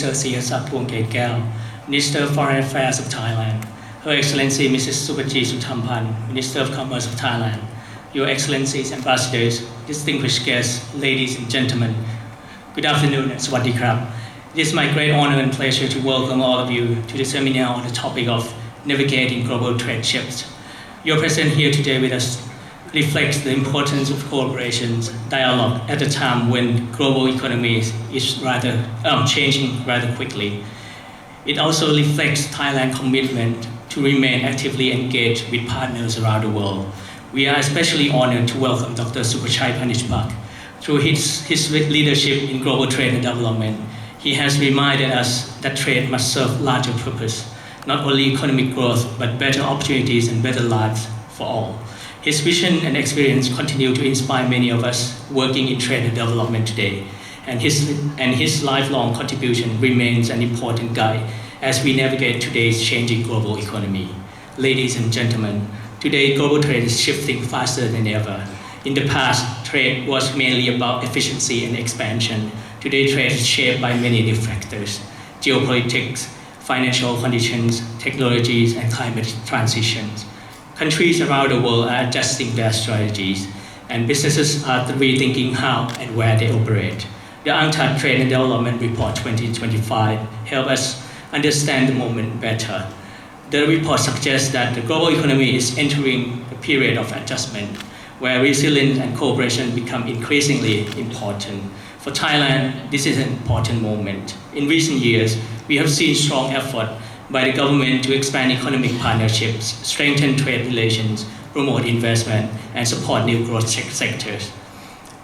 Mr. Siyasaporn Minister of Foreign Affairs of Thailand, Her Excellency Mrs. Subhajit Sutampan, Minister of Commerce of Thailand, Your Excellencies, Ambassadors, distinguished guests, ladies and gentlemen, good afternoon and Sawasdee krab. It is my great honor and pleasure to welcome all of you to the seminar on the topic of navigating global trade shifts. Your presence here today with us reflects the importance of cooperation, dialogue at a time when global economy is changing rather quickly. It also reflects Thailand's commitment to remain actively engaged with partners around the world. We are especially honored to welcome Dr. Supachai Panishpak. Through his leadership in global trade and development, he has reminded us that trade must serve larger purpose, not only economic growth, but better opportunities and better lives for all. His vision and experience continue to inspire many of us working in trade and development today, and his lifelong contribution remains an important guide as we navigate today's changing global economy. Ladies and gentlemen, today global trade is shifting faster than ever. In the past, trade was mainly about efficiency and expansion. Today, trade is shaped by many new factors: geopolitics, financial conditions, technologies, and climate transitions. Countries around the world are adjusting their strategies, and businesses are rethinking how and where they operate. The UNCTAD Trade and Development Report 2025 helps us understand the moment better. The report suggests that the global economy is entering a period of adjustment, where resilience and cooperation become increasingly important. For Thailand, this is an important moment. In recent years, we have seen strong effort by the government to expand economic partnerships, strengthen trade relations, promote investment, and support new growth sectors.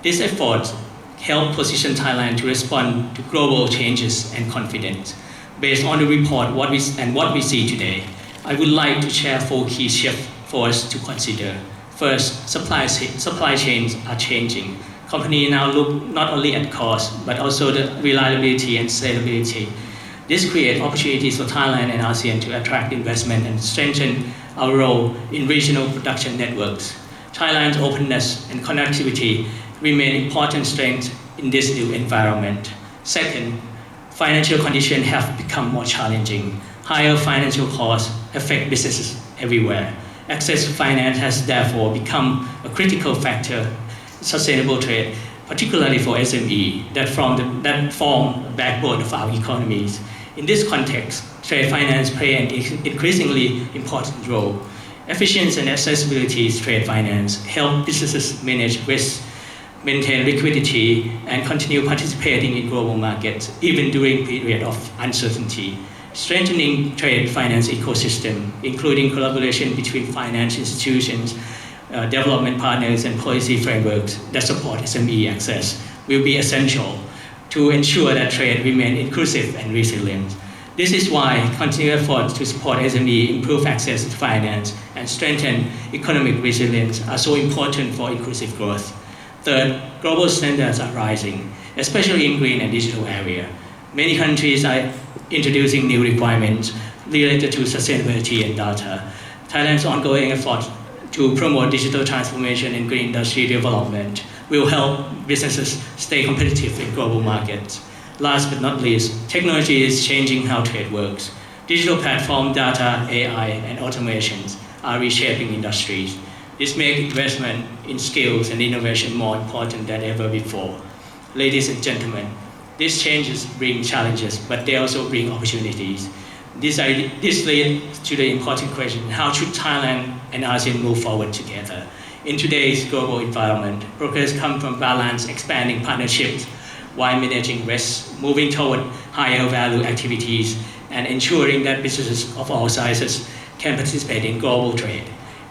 These efforts help position Thailand to respond to global changes and confidence. Based on the report what we see today, I would like to share 4 key shifts for us to consider. First, supply chains are changing. Companies now look not only at cost, but also the reliability and scalability. This creates opportunities for Thailand and ASEAN to attract investment and strengthen our role in regional production networks. Thailand's openness and connectivity remain important strengths in this new environment. Second, financial conditions have become more challenging. Higher financial costs affect businesses everywhere. Access to finance has therefore become a critical factor in sustainable trade, particularly for SME that form the backbone of our economies. In this context, trade finance plays an increasingly important role. Efficiency and accessibility to trade finance help businesses manage risk, maintain liquidity, and continue participating in global markets, even during periods of uncertainty. Strengthening trade finance ecosystem, including collaboration between finance institutions, development partners, and policy frameworks that support SME access, will be essential to ensure that trade remains inclusive and resilient. This is why continued efforts to support SME, improve access to finance, and strengthen economic resilience are so important for inclusive growth. Third, global standards are rising, especially in green and digital area. Many countries are introducing new requirements related to sustainability and data. Thailand's ongoing efforts to promote digital transformation and green industry development will help businesses stay competitive in global markets. Last but not least, technology is changing how trade works. Digital platform, data, AI, and automations are reshaping industries. This makes investment in skills and innovation more important than ever before. Ladies and gentlemen, these changes bring challenges, but they also bring opportunities. This leads to the important question: how should Thailand and ASEAN move forward together? In today's global environment, progress comes from balanced, expanding partnerships while managing risks, moving toward higher value activities, and ensuring that businesses of all sizes can participate in global trade.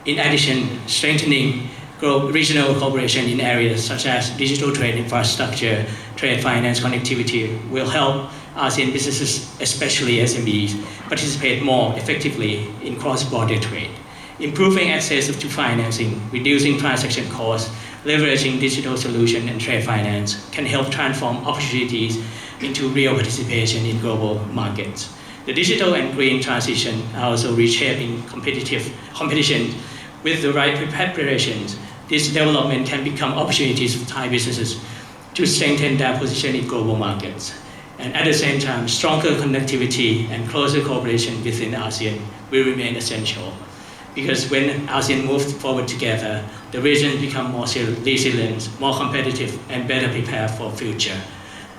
In addition, strengthening regional cooperation in areas such as digital trade infrastructure, trade finance connectivity will help ASEAN businesses, especially SMEs, participate more effectively in cross-border trade. Improving access to financing, reducing transaction costs, leveraging digital solutions and trade finance can help transform opportunities into real participation in global markets. The digital and green transition are also reshaping competition. With the right preparations, this development can become opportunities for Thai businesses to strengthen their position in global markets. And at the same time, stronger connectivity and closer cooperation within ASEAN will remain essential. Because when ASEAN moves forward together, the region becomes more resilient, more competitive, and better prepared for the future.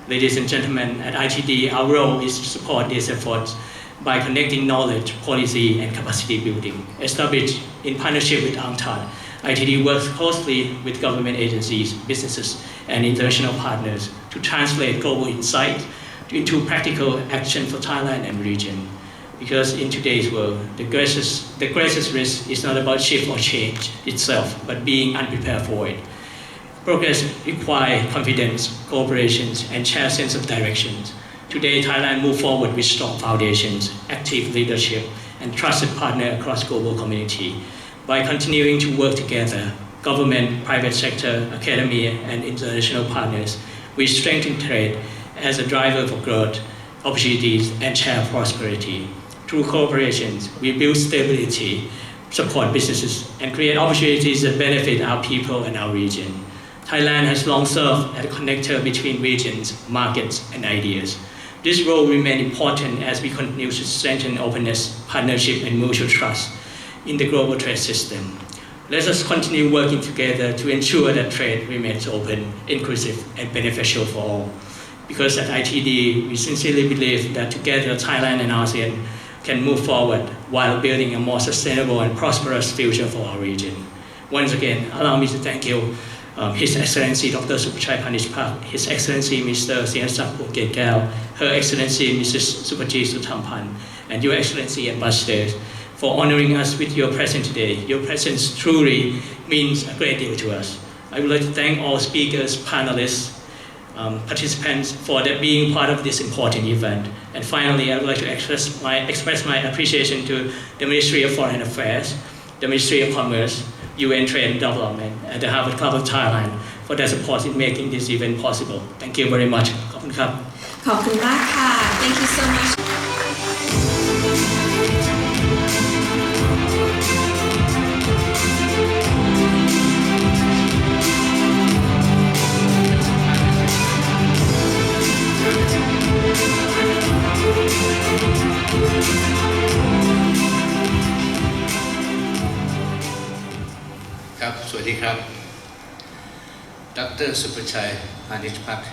Ladies and gentlemen, at ITD, our role is to support these efforts by connecting knowledge, policy, and capacity building. Established in partnership with UNCTAD, ITD works closely with government agencies, businesses, and international partners to translate global insight into practical action for Thailand and region. Because in today's world, the greatest risk is not about shift or change itself, but being unprepared for it. Progress requires confidence, cooperation, and shared sense of direction. Today, Thailand moves forward with strong foundations, active leadership, and trusted partner across global community. By continuing to work together, government, private sector, academia, and international partners, we strengthen trade as a driver for growth, opportunities, and shared prosperity. Through cooperations, we build stability, support businesses, and create opportunities that benefit our people and our region. Thailand has long served as a connector between regions, markets, and ideas. This role remains important as we continue to strengthen openness, partnership, and mutual trust in the global trade system. Let us continue working together to ensure that trade remains open, inclusive, and beneficial for all. Because at ITD, we sincerely believe that together Thailand and ASEAN can move forward while building a more sustainable and prosperous future for our region. Once again, allow me to thank you, His Excellency Dr. Supachai Panishpak, His Excellency Mr. Siasak Pukekal, Her Excellency Mrs. Supaji Sutampan, and Your Excellency Ambassadors, for honoring us with your presence today. Your presence truly means a great deal to us. I would like to thank all speakers, panelists, participants for being part of this important event. And finally, I would like to express my appreciation to the Ministry of Foreign Affairs, the Ministry of Commerce, UN Trade and Development, and the Harvard Club of Thailand for their support in making this event possible. Thank you very much. ขอบคุณครับ ขอบคุณมากค่ะ Thank you so muchสวัสดีครับ Dr. Supachai Panishpak,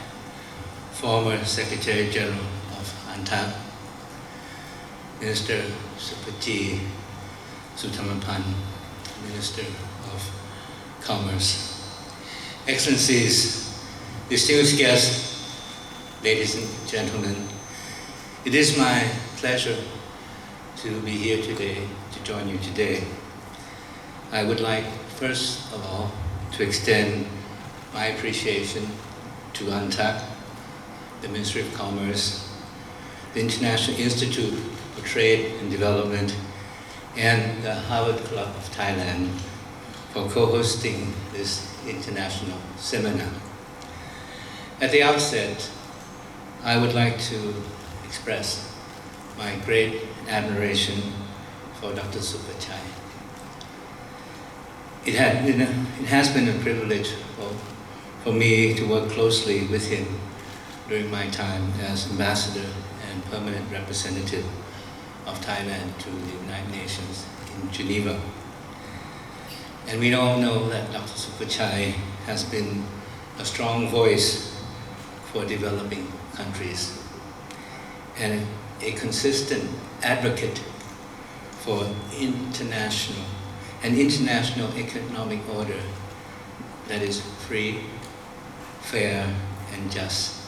former Secretary General of UNCTAD, Minister Supaji Sutampan, Minister of Commerce, Excellencies, distinguished guests, ladies and gentlemen, it is my pleasure to be here today, to join you today. I would like, first of all, to extend my appreciation to UNCTAD, the Ministry of Commerce, the International Institute for Trade and Development, and the Harvard Club of Thailand for co-hosting this international seminar. At the outset, I would like to express my great admiration for Dr. Supachai. It has been a privilege for me to work closely with him during my time as ambassador and permanent representative of Thailand to the United Nations in Geneva. And we all know that Dr. Supachai has been a strong voice for developing countries and a consistent advocate for an international economic order that is free, fair, and just.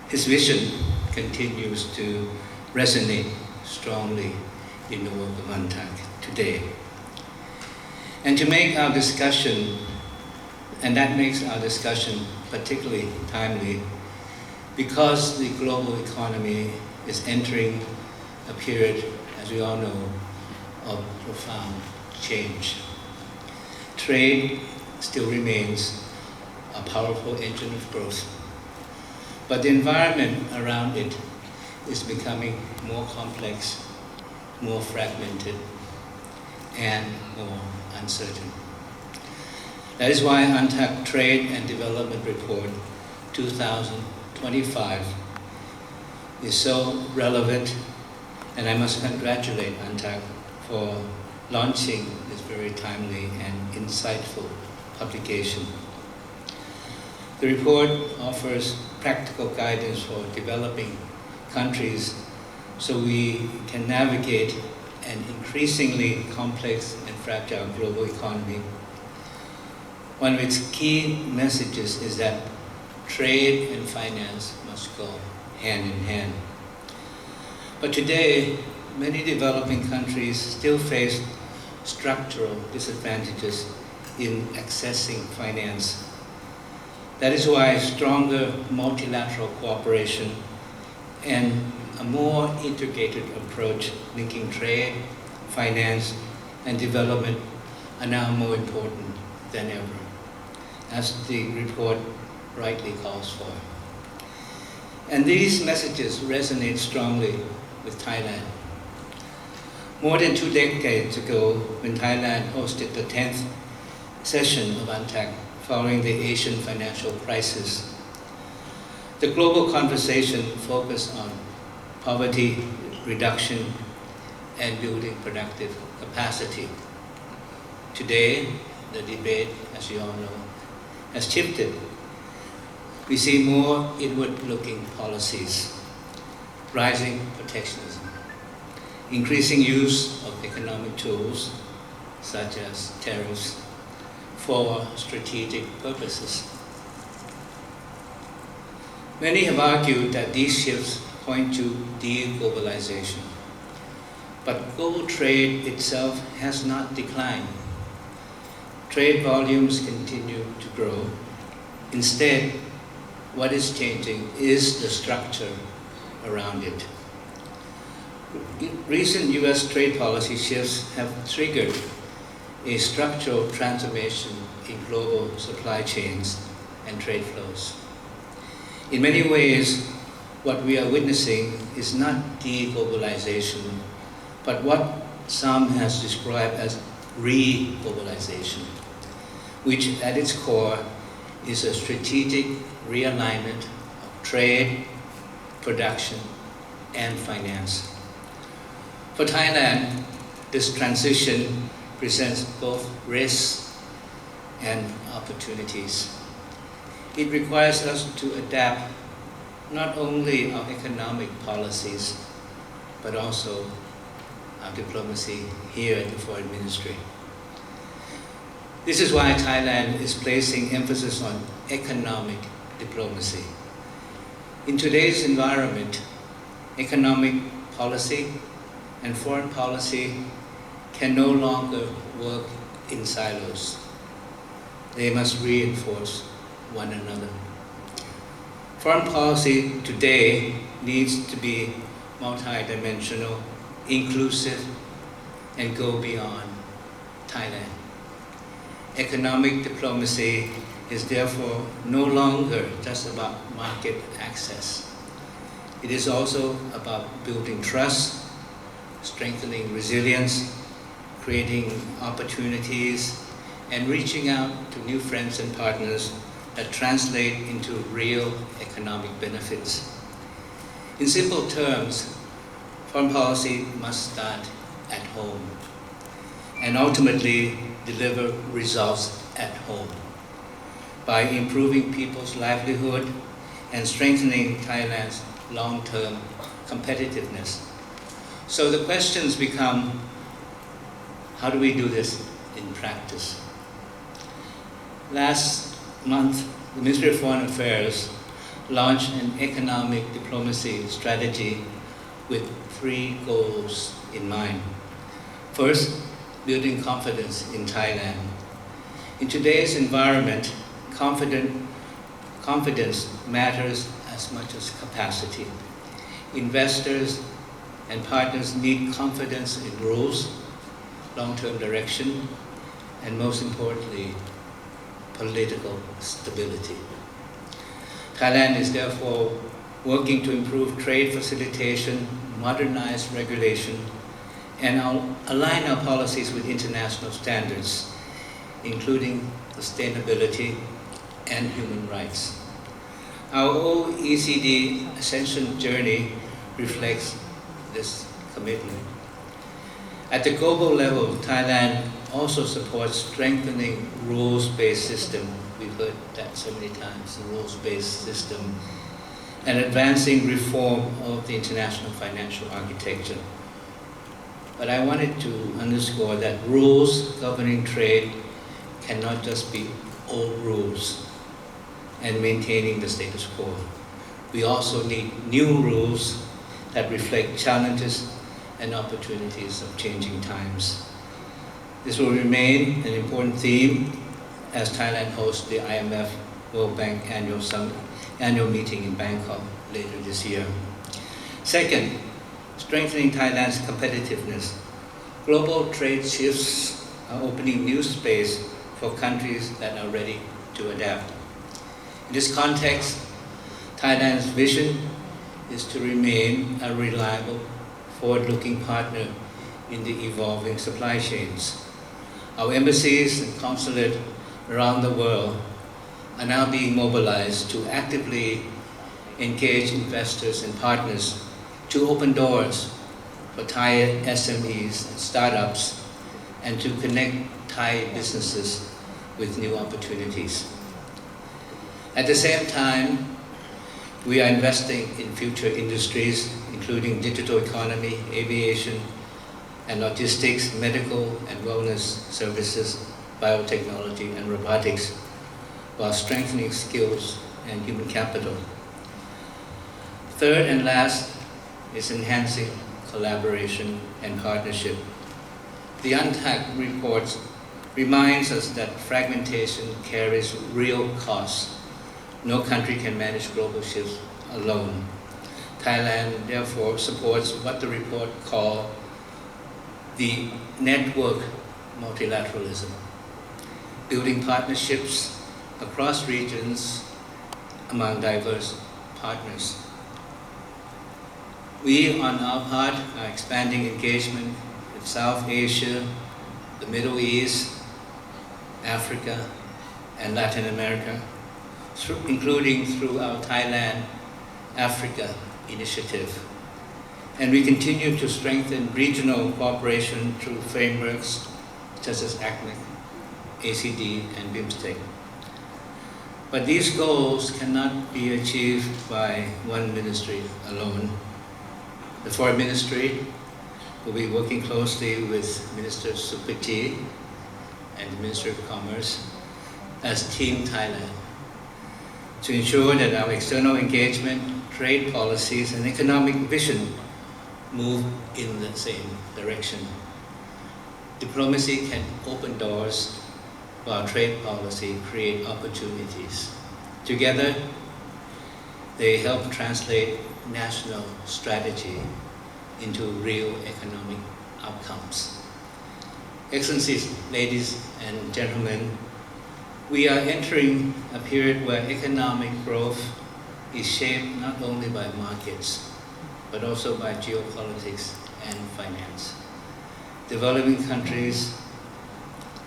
His vision continues to resonate strongly in the work of UNCTAD today. And to make our discussion, and that makes our discussion particularly timely, because the global economy is entering a period, as we all know, of profound change. Trade still remains a powerful engine of growth, but the environment around it is becoming more complex, more fragmented, and more uncertain. That is why UNCTAD Trade and Development Report 2025 is so relevant, and I must congratulate UNCTAD for launching this very timely and insightful publication. The report offers practical guidance for developing countries so we can navigate an increasingly complex and fragile global economy. One of its key messages is that trade and finance must go hand in hand. But today, many developing countries still face structural disadvantages in accessing finance. That is why stronger multilateral cooperation and a more integrated approach linking trade, finance, and development are now more important than ever, as the report rightly calls for. And these messages resonate strongly with Thailand. More than 2 decades ago, when Thailand hosted the 10th session of UNCTAD following the Asian financial crisis, the global conversation focused on poverty reduction and building productive capacity. Today, the debate, as you all know, has shifted. We see more inward-looking policies, rising protectionism, increasing use of economic tools such as tariffs for strategic purposes. Many have argued that these shifts point to de-globalization, but global trade itself has not declined. Trade volumes continue to grow. Instead, what is changing is the structure around it. Recent U.S. trade policy shifts have triggered a structural transformation in global supply chains and trade flows. In many ways, what we are witnessing is not de-globalization, but what some has described as re-globalization, which at its core is a strategic realignment of trade, production, and finance. For Thailand, this transition presents both risks and opportunities. It requires us to adapt not only our economic policies, but also our diplomacy here at the Foreign Ministry. This is why Thailand is placing emphasis on economic diplomacy. In today's environment, economic policy and foreign policy can no longer work in silos. They must reinforce one another. Foreign policy today needs to be multidimensional, inclusive, and go beyond Thailand. Economic diplomacy is therefore no longer just about market access. It is also about building trust, strengthening resilience, creating opportunities, and reaching out to new friends and partners that translate into real economic benefits. In simple terms, foreign policy must start at home and ultimately deliver results at home by improving people's livelihood and strengthening Thailand's long-term competitiveness. So the questions become, how do we do this in practice? Last month, the Ministry of Foreign Affairs launched an economic diplomacy strategy with 3 goals in mind. First, building confidence in Thailand. In today's environment, confidence matters as much as capacity. Investors and partners need confidence in rules, long-term direction, and most importantly, political stability. Thailand is therefore working to improve trade facilitation, modernize regulation, and align our policies with international standards, including sustainability and human rights. Our OECD ascension journey reflects this commitment. At the global level, Thailand also supports strengthening rules-based system. We've heard that so many times, the rules-based system, and advancing reform of the international financial architecture. But I wanted to underscore that rules governing trade cannot just be old rules and maintaining the status quo. We also need new rules that reflect challenges and opportunities of changing times. This will remain an important theme as Thailand hosts the IMF World Bank annual meeting in Bangkok later this year. Second, strengthening Thailand's competitiveness. Global trade shifts are opening new space for countries that are ready to adapt. In this context, Thailand's vision is to remain a reliable, forward-looking partner in the evolving supply chains. Our embassies and consulate around the world are now being mobilized to actively engage investors and partners to open doors for Thai SMEs and startups and to connect Thai businesses with new opportunities. At the same time, we are investing in future industries, including digital economy, aviation, and logistics, medical and wellness services, biotechnology, and robotics, while strengthening skills and human capital. Third and last is enhancing collaboration and partnership. The UNCTAD report reminds us that fragmentation carries real costs. No country can manage global shifts alone. Thailand therefore supports what the report calls the network multilateralism, building partnerships across regions among diverse partners. We, on our part, are expanding engagement with South Asia, the Middle East, Africa, and Latin America, including through our Thailand Africa initiative. And we continue to strengthen regional cooperation through frameworks such as ACMEC, ACD, and BIMSTEC. But these goals cannot be achieved by one ministry alone. The Foreign Ministry will be working closely with Minister Supaji and the Minister of Commerce as Team Thailand to ensure that our external engagement, trade policies, and economic vision move in the same direction. Diplomacy can open doors, while trade policy create opportunities. Together, they help translate national strategy into real economic outcomes. Excellencies, ladies and gentlemen, we are entering a period where economic growth is shaped not only by markets, but also by geopolitics and finance. Developing countries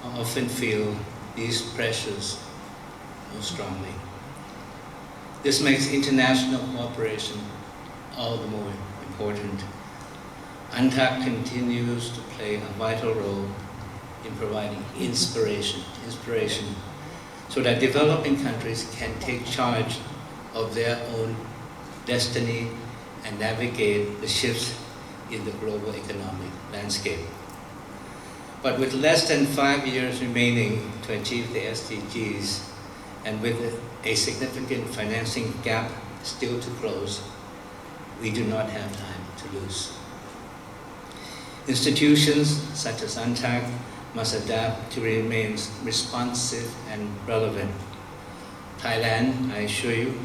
often feel these pressures most strongly. This makes international cooperation all the more important. UNCTAD continues to play a vital role in providing inspiration, so that developing countries can take charge of their own destiny and navigate the shifts in the global economic landscape. But with less than 5 years remaining to achieve the SDGs, and with a significant financing gap still to close, we do not have time to lose. Institutions such as UNCTAD must adapt to remain responsive and relevant. Thailand, I assure you,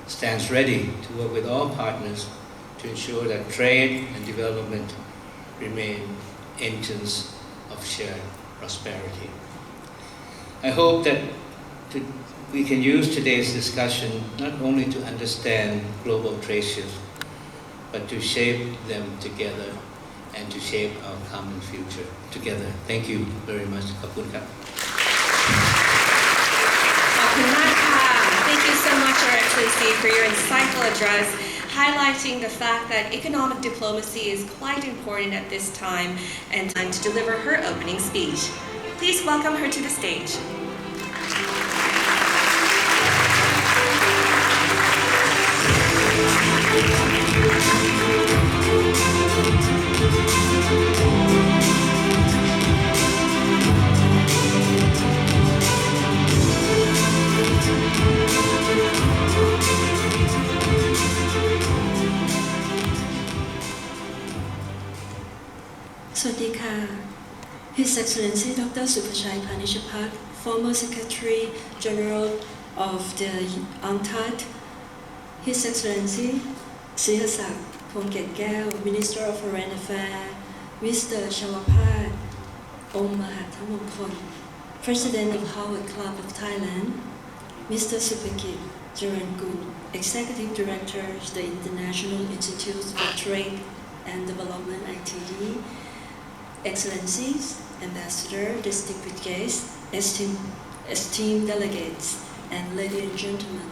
stands ready to work with all partners to ensure that trade and development remain engines of shared prosperity. I hope that we can use today's discussion not only to understand global trade shifts, but to shape them together and to shape our common future together. Thank you very much. ขอบคุณครับ ขอบคุณมากค่ะ Thank you so much, Your Excellency, for your insightful address. highlighting the fact that economic diplomacy is quite important at this time and time to deliver her opening speech. Please welcome her to the stage. สวัสดีค่ะ His Excellency Dr. Supachai Panishapak, former Secretary General of the UNCTAD, His Excellency Sihasak Phongketkaew, Minister of Foreign Affairs, Mr. Chawaphat Mahathamongkol, President of Harvard Club of Thailand, Mr. Supakit Jarankul, Executive Director of the International Institute for Trade and Development ITD, Excellencies, Ambassador, distinguished guests, esteemed delegates, and ladies and gentlemen.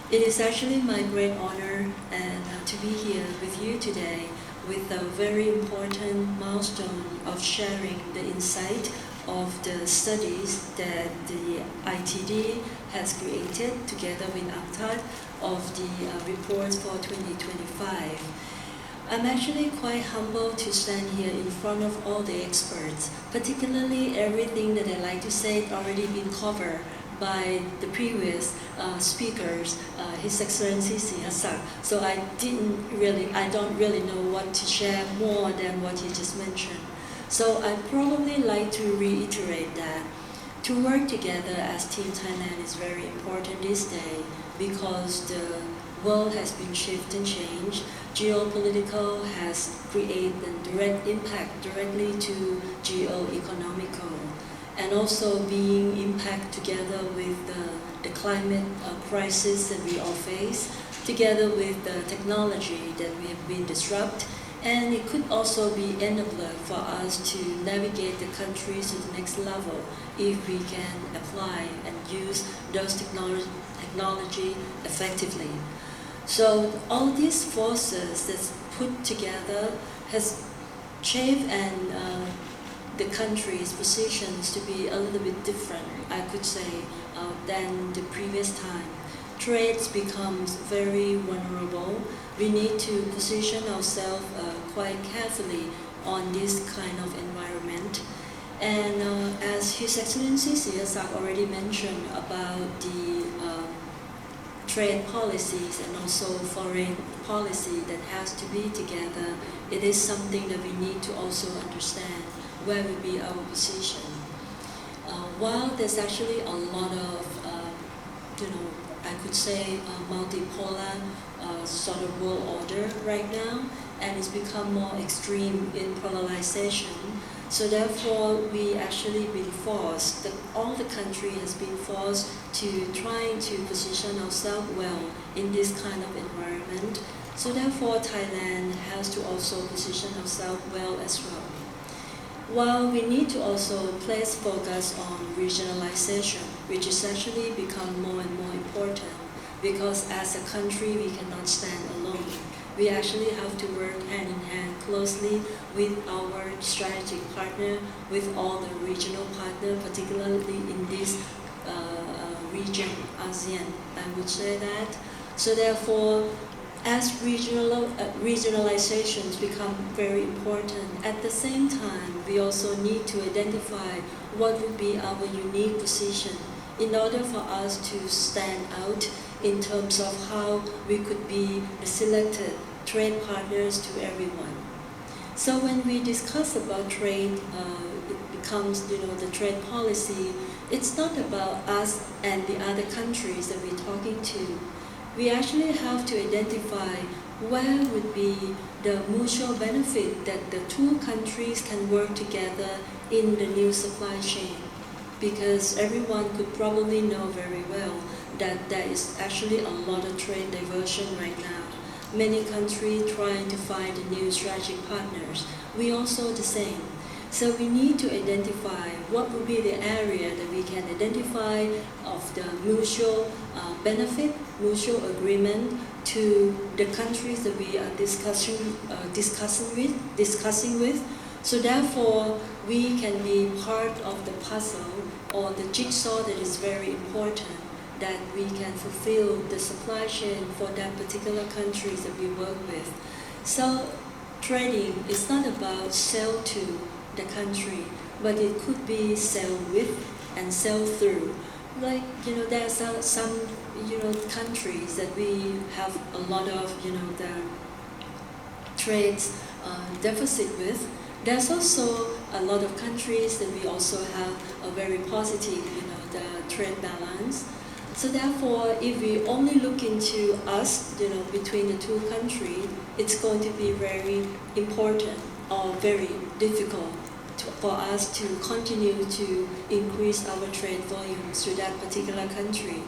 It is actually my great honor to be here with you today with a very important milestone of sharing the insight of the studies that the ITD has created together with UNCTAD of the reports for 2025. I'm actually quite humbled to stand here in front of all the experts, particularly everything that I like to say had already been covered by the previous speakers, His Excellency Sihasak. So I don't really know what to share more than what he just mentioned. So I'd probably like to reiterate that to work together as Team Thailand is very important this day because the world has been shifted and changed. Geopolitical has created a direct impact directly to geo-economical, and also being impacted together with the climate crisis that we all face, together with the technology that we have been disrupted, and it could also be enabler for us to navigate the countries to the next level if we can apply and use those technology effectively. So all these forces that's put together has shaped and the country's positions to be a little bit different, I could say, than the previous time. Trade becomes very vulnerable. We need to position ourselves quite carefully on this kind of environment. And as His Excellency Sihasak already mentioned about the trade policies and also foreign policy that has to be together, it is something that we need to also understand where will be our position. While there's actually a lot of, I could say multipolar sort of world order right now, and it's become more extreme in polarization. So therefore, we actually been forced, all the country has been forced to trying to position ourselves well in this kind of environment. So therefore, Thailand has to also position ourselves well as well. While we need to also place focus on regionalization, which is actually become more and more important, because as a country we cannot stand alone. We actually have to work hand in hand closely with our strategic partner, with all the regional partners, particularly in this region, ASEAN, I would say that. So therefore, as regionalizations become very important, at the same time, we also need to identify what would be our unique position in order for us to stand out in terms of how we could be the selected trade partners to everyone. So when we discuss about trade, it becomes, the trade policy, it's not about us and the other countries that we're talking to. We actually have to identify where would be the mutual benefit that the two countries can work together in the new supply chain. Because everyone could probably know very well that there is actually a lot of trade diversion right now. Many countries trying to find new strategic partners. We also the same. So we need to identify what would be the area that we can identify of the mutual benefit, mutual agreement to the countries that we are discussing with. So therefore, we can be part of the puzzle or the jigsaw that is very important, that we can fulfill the supply chain for that particular countries that we work with. So trading is not about sell to the country, but it could be sell with and sell through. Like, there are some, countries that we have a lot of, the trades deficit with. There's also a lot of countries that we also have a very positive, the trade balance. So therefore, if we only look into us, between the two countries, it's going to be very important or very difficult for us to continue to increase our trade volumes to that particular country.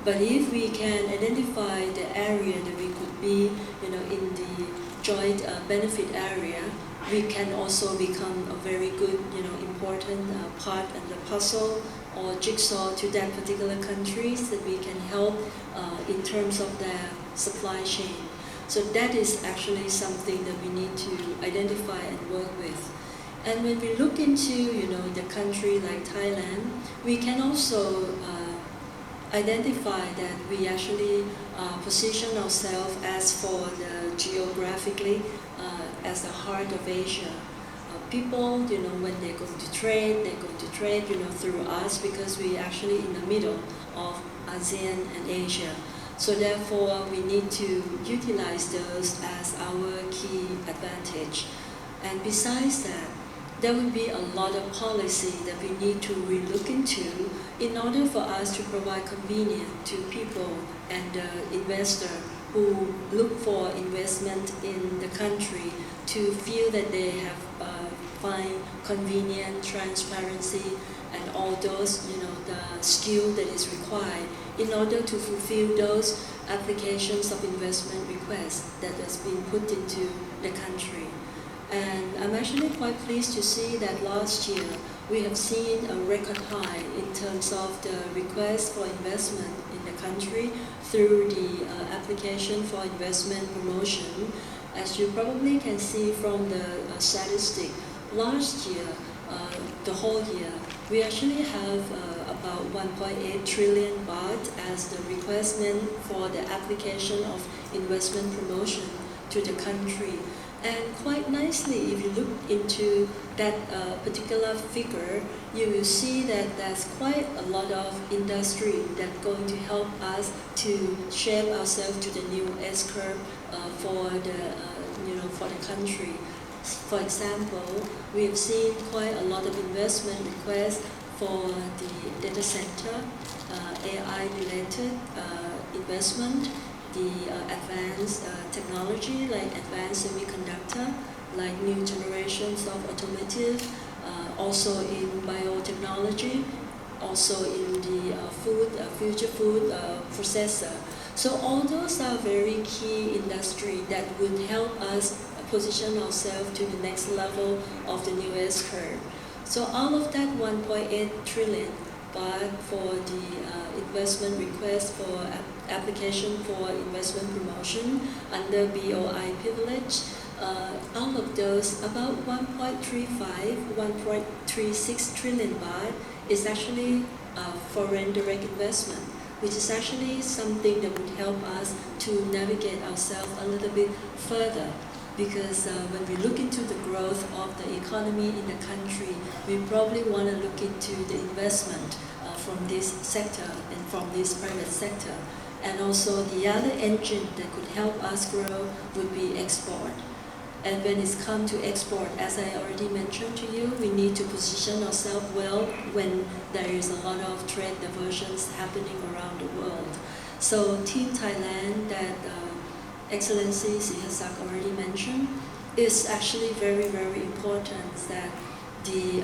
But if we can identify the area that we could be, in the joint benefit area, we can also become a very good, important part in the puzzle or jigsaw to that particular countries that we can help in terms of their supply chain. So that is actually something that we need to identify and work with. And when we look into, the country like Thailand, we can also identify that we actually position ourselves as for the geographically as the heart of Asia. People, when they're going to trade, through us because we're actually in the middle of ASEAN and Asia. So therefore, we need to utilize those as our key advantage. And besides that, there will be a lot of policy that we need to relook into in order for us to provide convenience to people and investors who look for investment in the country to feel that they have find convenient, transparency, and all those, the skill that is required in order to fulfill those applications of investment requests that has been put into the country. And I'm actually quite pleased to see that last year we have seen a record high in terms of the request for investment in the country through the application for investment promotion. As you probably can see from the statistic, last year, the whole year, we actually have about 1.8 trillion baht as the requestment for the application of investment promotion to the country. And quite nicely, if you look into that particular figure, you will see that there's quite a lot of industry that's going to help us to shape ourselves to the new S-curve for the country. For example, we have seen quite a lot of investment requests for the data center, AI-related investment, the advanced technology like advanced semiconductor, like new generations of automotive, also in biotechnology, also in the future food processor. So all those are very key industry that would help us position ourselves to the next level of the new S-curve. So all of that 1.8 trillion baht for the investment request for application for investment promotion under BOI privilege, out of those, about 1.36 trillion baht is actually foreign direct investment, which is actually something that would help us to navigate ourselves a little bit further. Because when we look into the growth of the economy in the country, we probably want to look into the investment from this sector and from this private sector. And also the other engine that could help us grow would be export. And when it's come to export, as I already mentioned to you, we need to position ourselves well when there is a lot of trade diversions happening around the world. So Team Thailand that Excellency Sihasak already mentioned is actually very, very important that the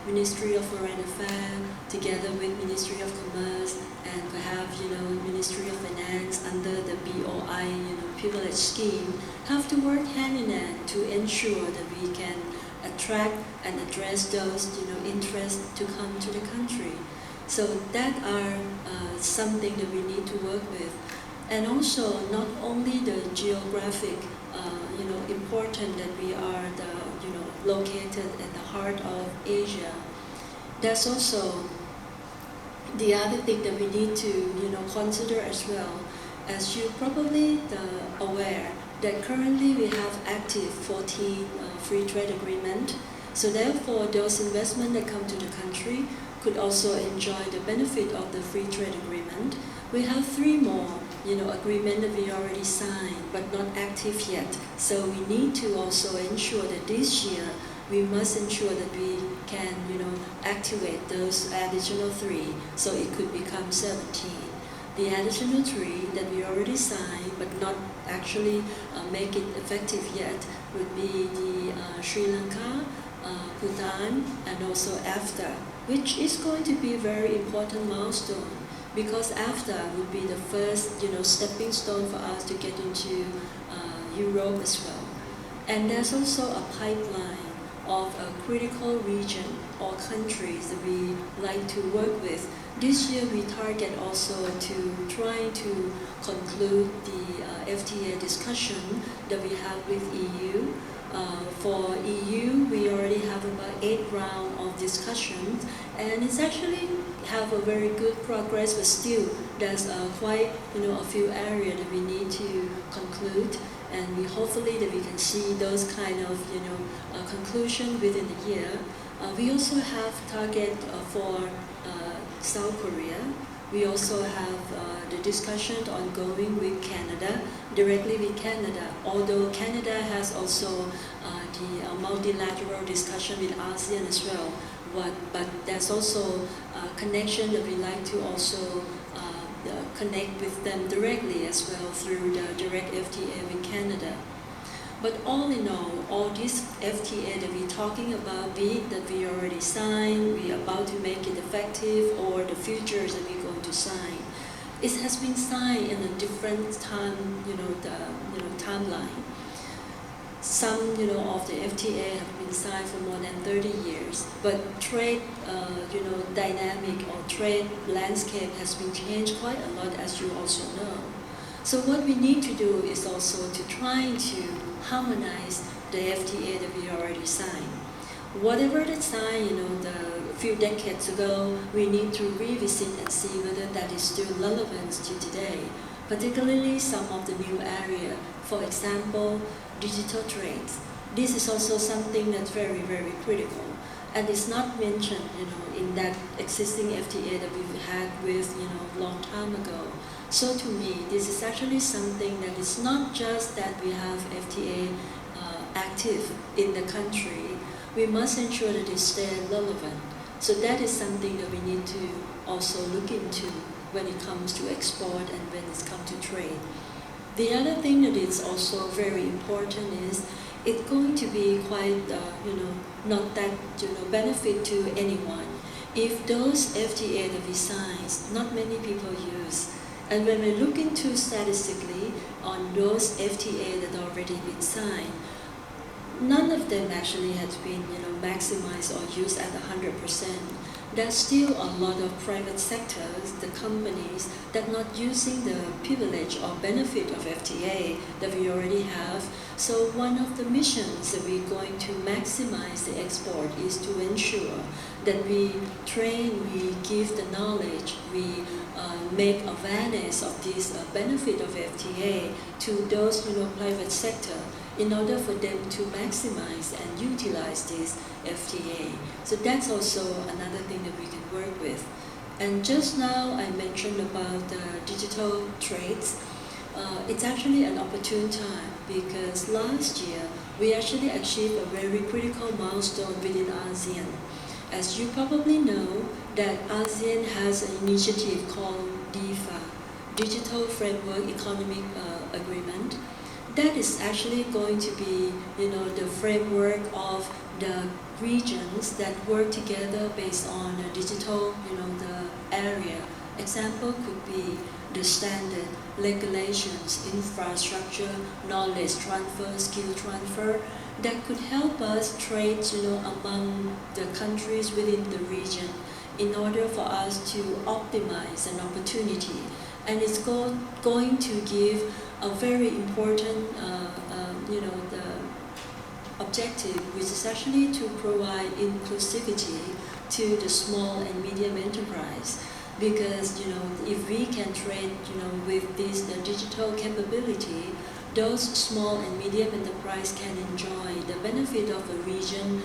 Ministry of Foreign Affairs together with Ministry of Commerce and perhaps Ministry of Finance under the BOI privilege scheme have to work hand in hand to ensure that we can attract and address those interests to come to the country. So that are something that we need to work with. And also not only the geographic, important that we are located in the heart of Asia. That's also the other thing that we need to consider as well. As you probably aware that currently we have active 14 free trade agreement. So therefore, those investment that come to the country could also enjoy the benefit of the free trade agreement. We have 3 more agreement that we already signed but not active yet. So we need to also ensure that this year we must ensure that we can activate those additional 3 so it could become 17. The additional 3 that we already signed but not actually make it effective yet would be the Sri Lanka, Bhutan, and also AFTA, which is going to be a very important milestone because AFTA would be the first stepping stone for us to get into Europe as well. And there's also a pipeline of a critical region or countries that we like to work with. This year we target also to try to conclude the FTA discussion that we have with EU. For EU, we already have about 8 rounds of discussions, and it's actually have a very good progress, but still there's quite a few areas that we need to conclude, and we hopefully that we can see those kind of conclusion within the year. We also have target for South Korea. We also have the discussion ongoing with Canada, directly with Canada, although Canada has also the multilateral discussion with ASEAN as well. But there's also a connection that we like to also connect with them directly as well through the direct FTA with Canada. But all in all this FTA that we're talking about, be it that we already signed, we're about to make it effective, or the futures that we're going to sign, it has been signed in a different time, timeline. Some, of the FTA have been signed for more than 30 years, but trade, dynamic or trade landscape has been changed quite a lot, as you also know. So what we need to do is also to try to harmonize the FTA that we already signed. Whatever that's signed, a few decades ago, we need to revisit and see whether that is still relevant to today, particularly some of the new area. For example, digital trades. This is also something that's very, very critical, and it's not mentioned, in that existing FTA that we've had with, long time ago. So to me, this is actually something that is not just that we have FTA active in the country. We must ensure that it stays relevant. So that is something that we need to also look into when it comes to export and when it comes to trade. The other thing that is also very important is it's going to be quite, not that, benefit to anyone. If those FTA that we sign, not many people use. And when we look into statistically on those FTA that already been signed, none of them actually has been, maximized or used at 100%. There's still a lot of private sectors, the companies, that not using the privilege or benefit of FTA that we already have. So one of the missions that we're going to maximize the export is to ensure that we train, we give the knowledge, we make awareness of this benefit of FTA to those private sector in order for them to maximize and utilize this FTA. So that's also another thing that we can work with. And just now I mentioned about digital trades. It's actually an opportune time because last year we actually achieved a very critical milestone within ASEAN. As you probably know, that ASEAN has an initiative called DFA, Digital Framework Economic Agreement. That is actually going to be, the framework of the regions that work together based on the digital, the area. Example could be the standard, regulations, infrastructure, knowledge transfer, skill transfer, that could help us trade, among the countries within the region in order for us to optimize an opportunity. and it's going to give a very important, the objective, which is actually to provide inclusivity to the small and medium enterprise. Because if we can trade with this digital capability, those small and medium enterprise can enjoy the benefit of a region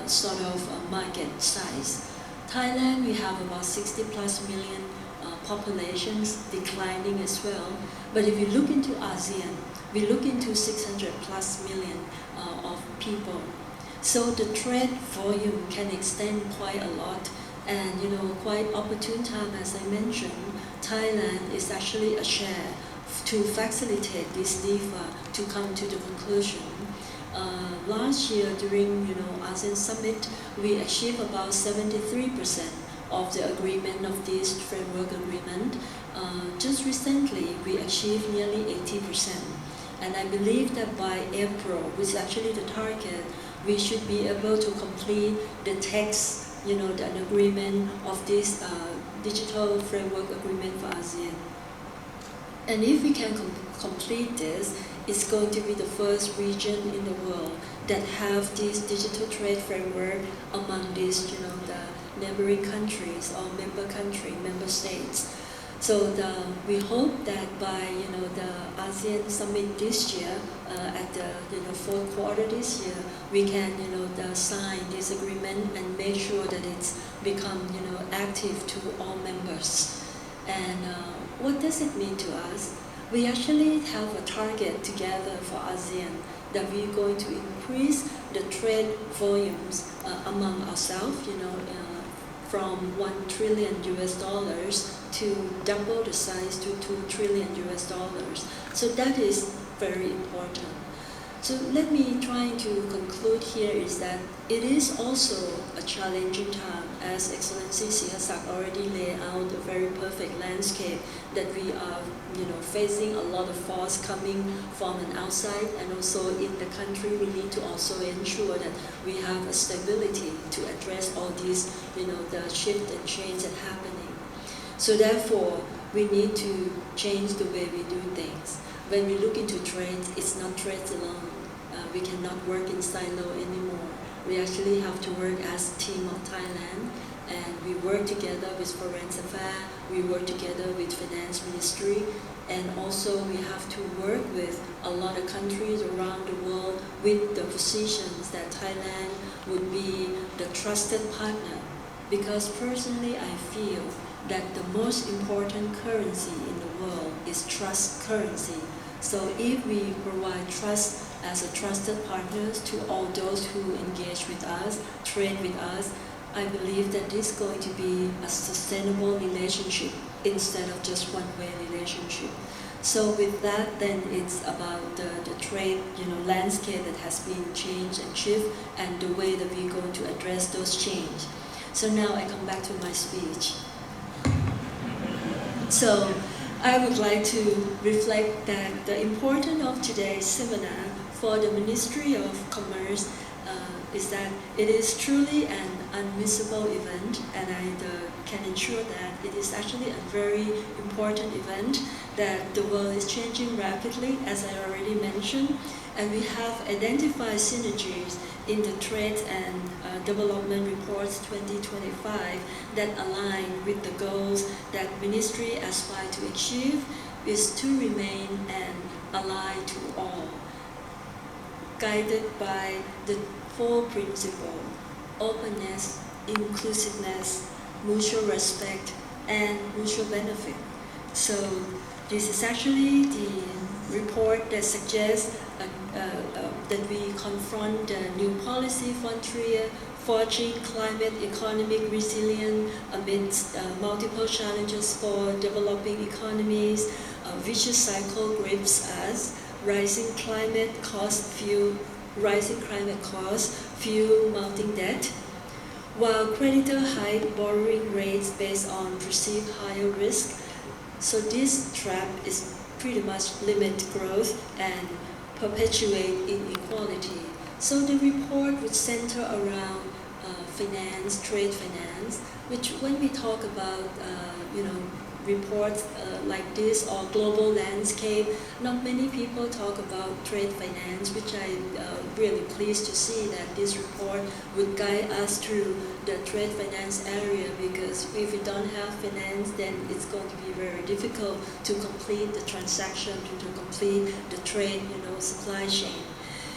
sort of market size. Thailand, we have about 60 plus million populations, declining as well. But if you look into ASEAN, we look into 600 plus million of people. So the trade volume can extend quite a lot, and quite opportune time, as I mentioned, Thailand is actually a share to facilitate this DEFA to come to the conclusion. Last year during ASEAN Summit, we achieved about 73% of the agreement of this framework agreement. Just recently, we achieved nearly 80%. And I believe that by April, which is actually the target, we should be able to complete the text, the agreement of this digital framework agreement for ASEAN. And if we can complete this, it's going to be the first region in the world that have this digital trade framework among these, the neighboring countries or member states. So we hope that by the ASEAN Summit this year, at the fourth quarter this year, we can sign this agreement and make sure that it's become active to all members. And what does it mean to us? We actually have a target together for ASEAN that we're going to increase the trade volumes among ourselves, from $1 trillion to double the size to $2 trillion. So that is very important. So let me try to conclude here is that it is also a challenging time, as Excellency Sihasak already laid out a very perfect landscape that we are facing a lot of force coming from an outside, and also in the country we need to also ensure that we have a stability to address all these the shift and change that happening. So therefore we need to change the way we do things. When we look into trade, it's not trade alone. We cannot work in silo anymore. We actually have to work as a team of Thailand, and we work together with Foreign Affairs, we work together with Finance Ministry, and also we have to work with a lot of countries around the world with the positions that Thailand would be the trusted partner. Because personally I feel that the most important currency in the world is trust currency. So if we provide trust as a trusted partners to all those who engage with us, trade with us, I believe that this is going to be a sustainable relationship instead of just one-way relationship. So with that, then it's about the trade landscape that has been changed and shifted, and the way that we're going to address those change. So now I come back to my speech. So I would like to reflect that the importance of today's seminar for the Ministry of Commerce is that it is truly an unmissable event, and I can ensure that it is actually a very important event, that the world is changing rapidly, as I already mentioned, and we have identified synergies in the Trade and Development Reports 2025 that align with the goals that Ministry aspire to achieve, is to remain an ally to all, guided by the four principles: openness, inclusiveness, mutual respect, and mutual benefit. So this is actually the report that suggests that we confront the new policy frontier, forging climate economic resilience amidst multiple challenges for developing economies. A vicious cycle grips us: rising climate costs fuel mounting debt, while creditor hide borrowing rates based on perceived higher risk. So this trap is pretty much limit growth and perpetuate inequality. So the report would center around finance, trade finance, which when we talk about reports like this or global landscape, not many people talk about trade finance, which I'm really pleased to see that this report would guide us through the trade finance area, because if we don't have finance, then it's going to be very difficult to complete the transaction, to complete the trade, supply chain.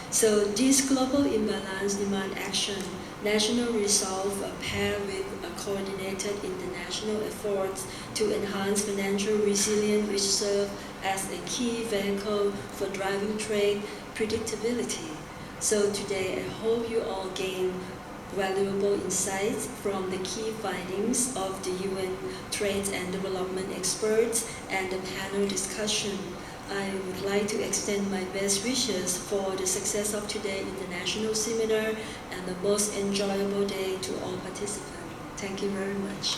So this global imbalance demand action, national resolve paired with a coordinated international efforts to enhance financial resilience, which serve as a key vehicle for driving trade predictability. So today I hope you all gain valuable insights from the key findings of the UN Trade and Development experts and the panel discussion. I would like to extend my best wishes for the success of today's international seminar and the most enjoyable day to all participants. Thank you very much.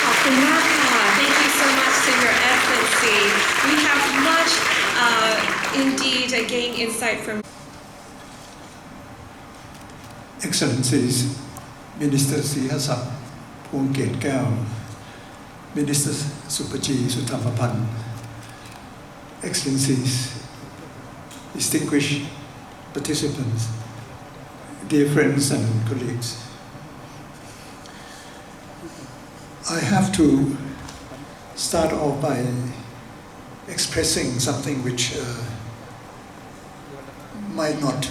ขอบคุณมากค่ะ Thank you so much to Your Excellency. We have much indeed gain insight from Excellencies, Minister Sihasak Phongket Keo, Minister Supaji Sutamapan, Excellencies, distinguished participants, dear friends and colleagues. I have to start off by expressing something which might not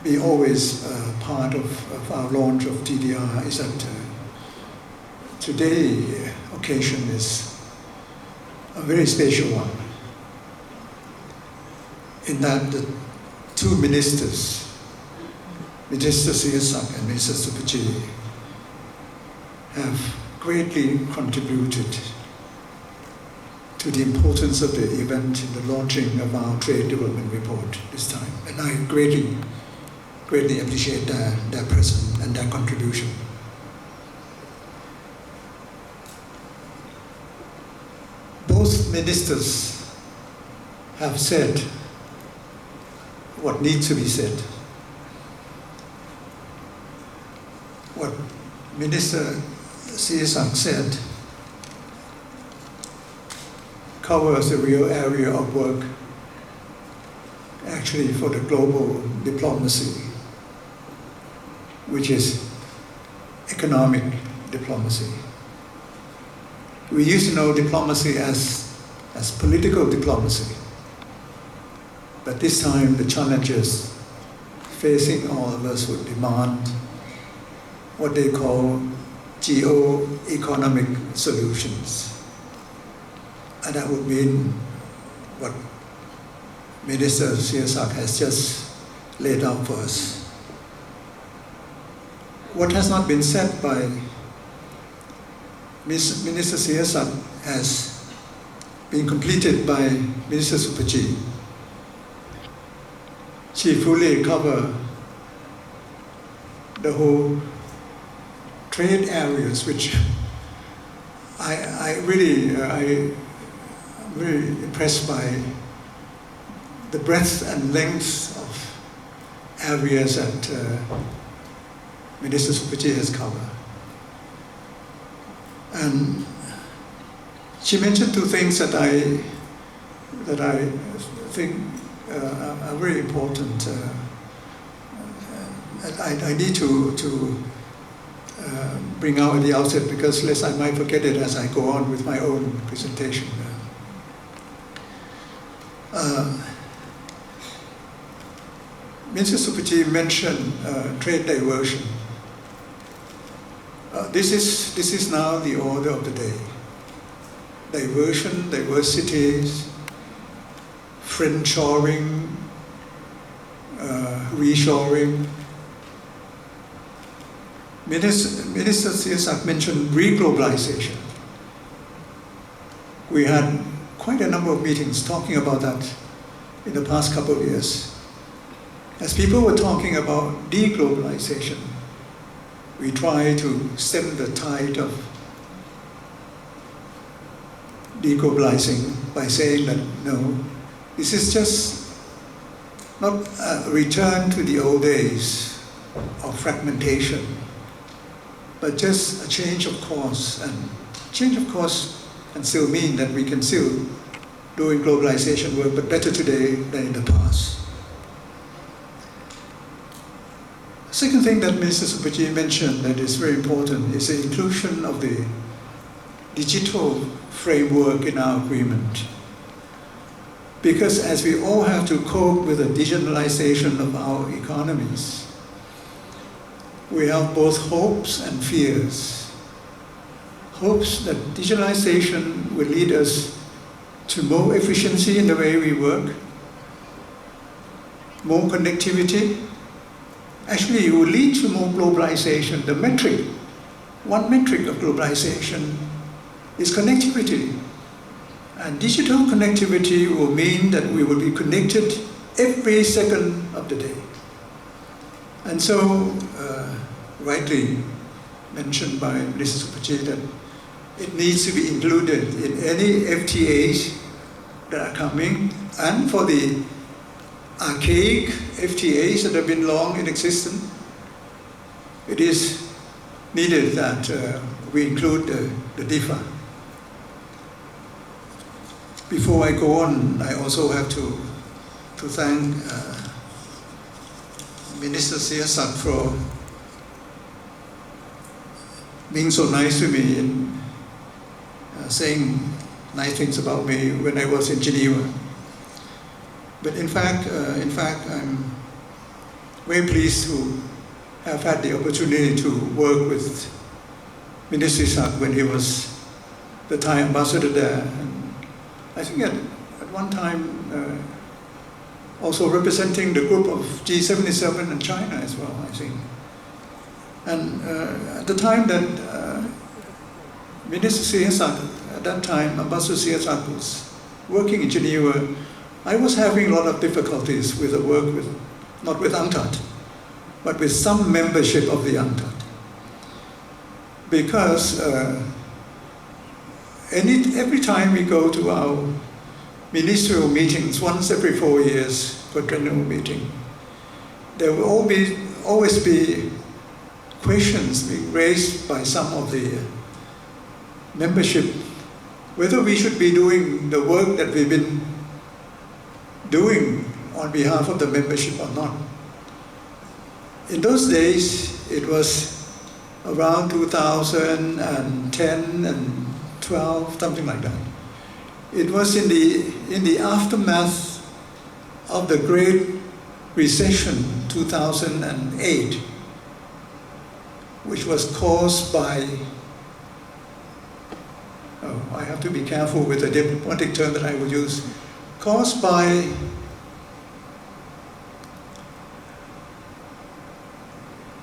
be always part of our launch of TDR, is that today's occasion is a very special one, in that the two ministers, Minister Sihasak and Minister Supaji, have greatly contributed to the importance of the event in the launching of our trade development report this time. And I greatly appreciate their presence and their contribution. Both ministers have said what needs to be said. What Minister Sihasak said covers a real area of work actually for the global diplomacy, which is economic diplomacy. We used to know diplomacy as political diplomacy, but this time the challenges facing all of us would demand what they call geo-economic solutions. And that would mean what Minister Sihasak has just laid out for us. What has not been said by Minister Sihasak has been completed by Minister Supaji. She fully covered the whole trade areas, which I'm really impressed by the breadth and length of areas that Minister Supaji has covered. And she mentioned two things that I think are very important. I need to bring out at the outset, because lest I might forget it as I go on with my own presentation. Minister Supaji mentioned trade diversion. This is now the order of the day. Diversion, diversities, friendshoring, reshoring. Minister Sihasak mentioned reglobalization. We had quite a number of meetings talking about that in the past couple of years. As people were talking about deglobalization, we try to stem the tide of deglobalizing by saying that no, this is just not a return to the old days of fragmentation, but just a change of course. And change of course can still mean that we can still doing globalization work, but better today than in the past. Second thing that Mr. Supaji mentioned that is very important is the inclusion of the digital framework in our agreement. Because as we all have to cope with the digitalization of our economies, we have both hopes and fears. Hopes that digitalization will lead us to more efficiency in the way we work, more connectivity. Actually, it will lead to more globalization. The metric, one metric of globalization is connectivity. And digital connectivity will mean that we will be connected every second of the day. And so, rightly mentioned by Mr. Supaji that it needs to be included in any FTAs that are coming, and for the archaic FTAs that have been long in existence, it is needed that we include the DIFA. Before I go on, I also have to thank Minister Siyasak for being so nice to me and saying nice things about me when I was in Geneva. But in fact, I'm very pleased to have had the opportunity to work with Minister Siyasak when he was the Thai ambassador there. And I think at one time also representing the group of G77 and China as well, I think. And at the time that Minister Siyasak, at that time Ambassador Siyasak was working in Geneva, I was having a lot of difficulties with the work with, not with UNCTAD, but with some membership of the UNCTAD. Because every time we go to our ministerial meetings, once every 4 years, quadrennial meeting, there will always be questions being raised by some of the membership, whether we should be doing the work that we've been doing on behalf of the membership or not. In those days, it was around 2010 and 12, something like that. It was in the aftermath of the Great Recession, 2008, which was caused by, I have to be careful with the diplomatic term that I will use, caused by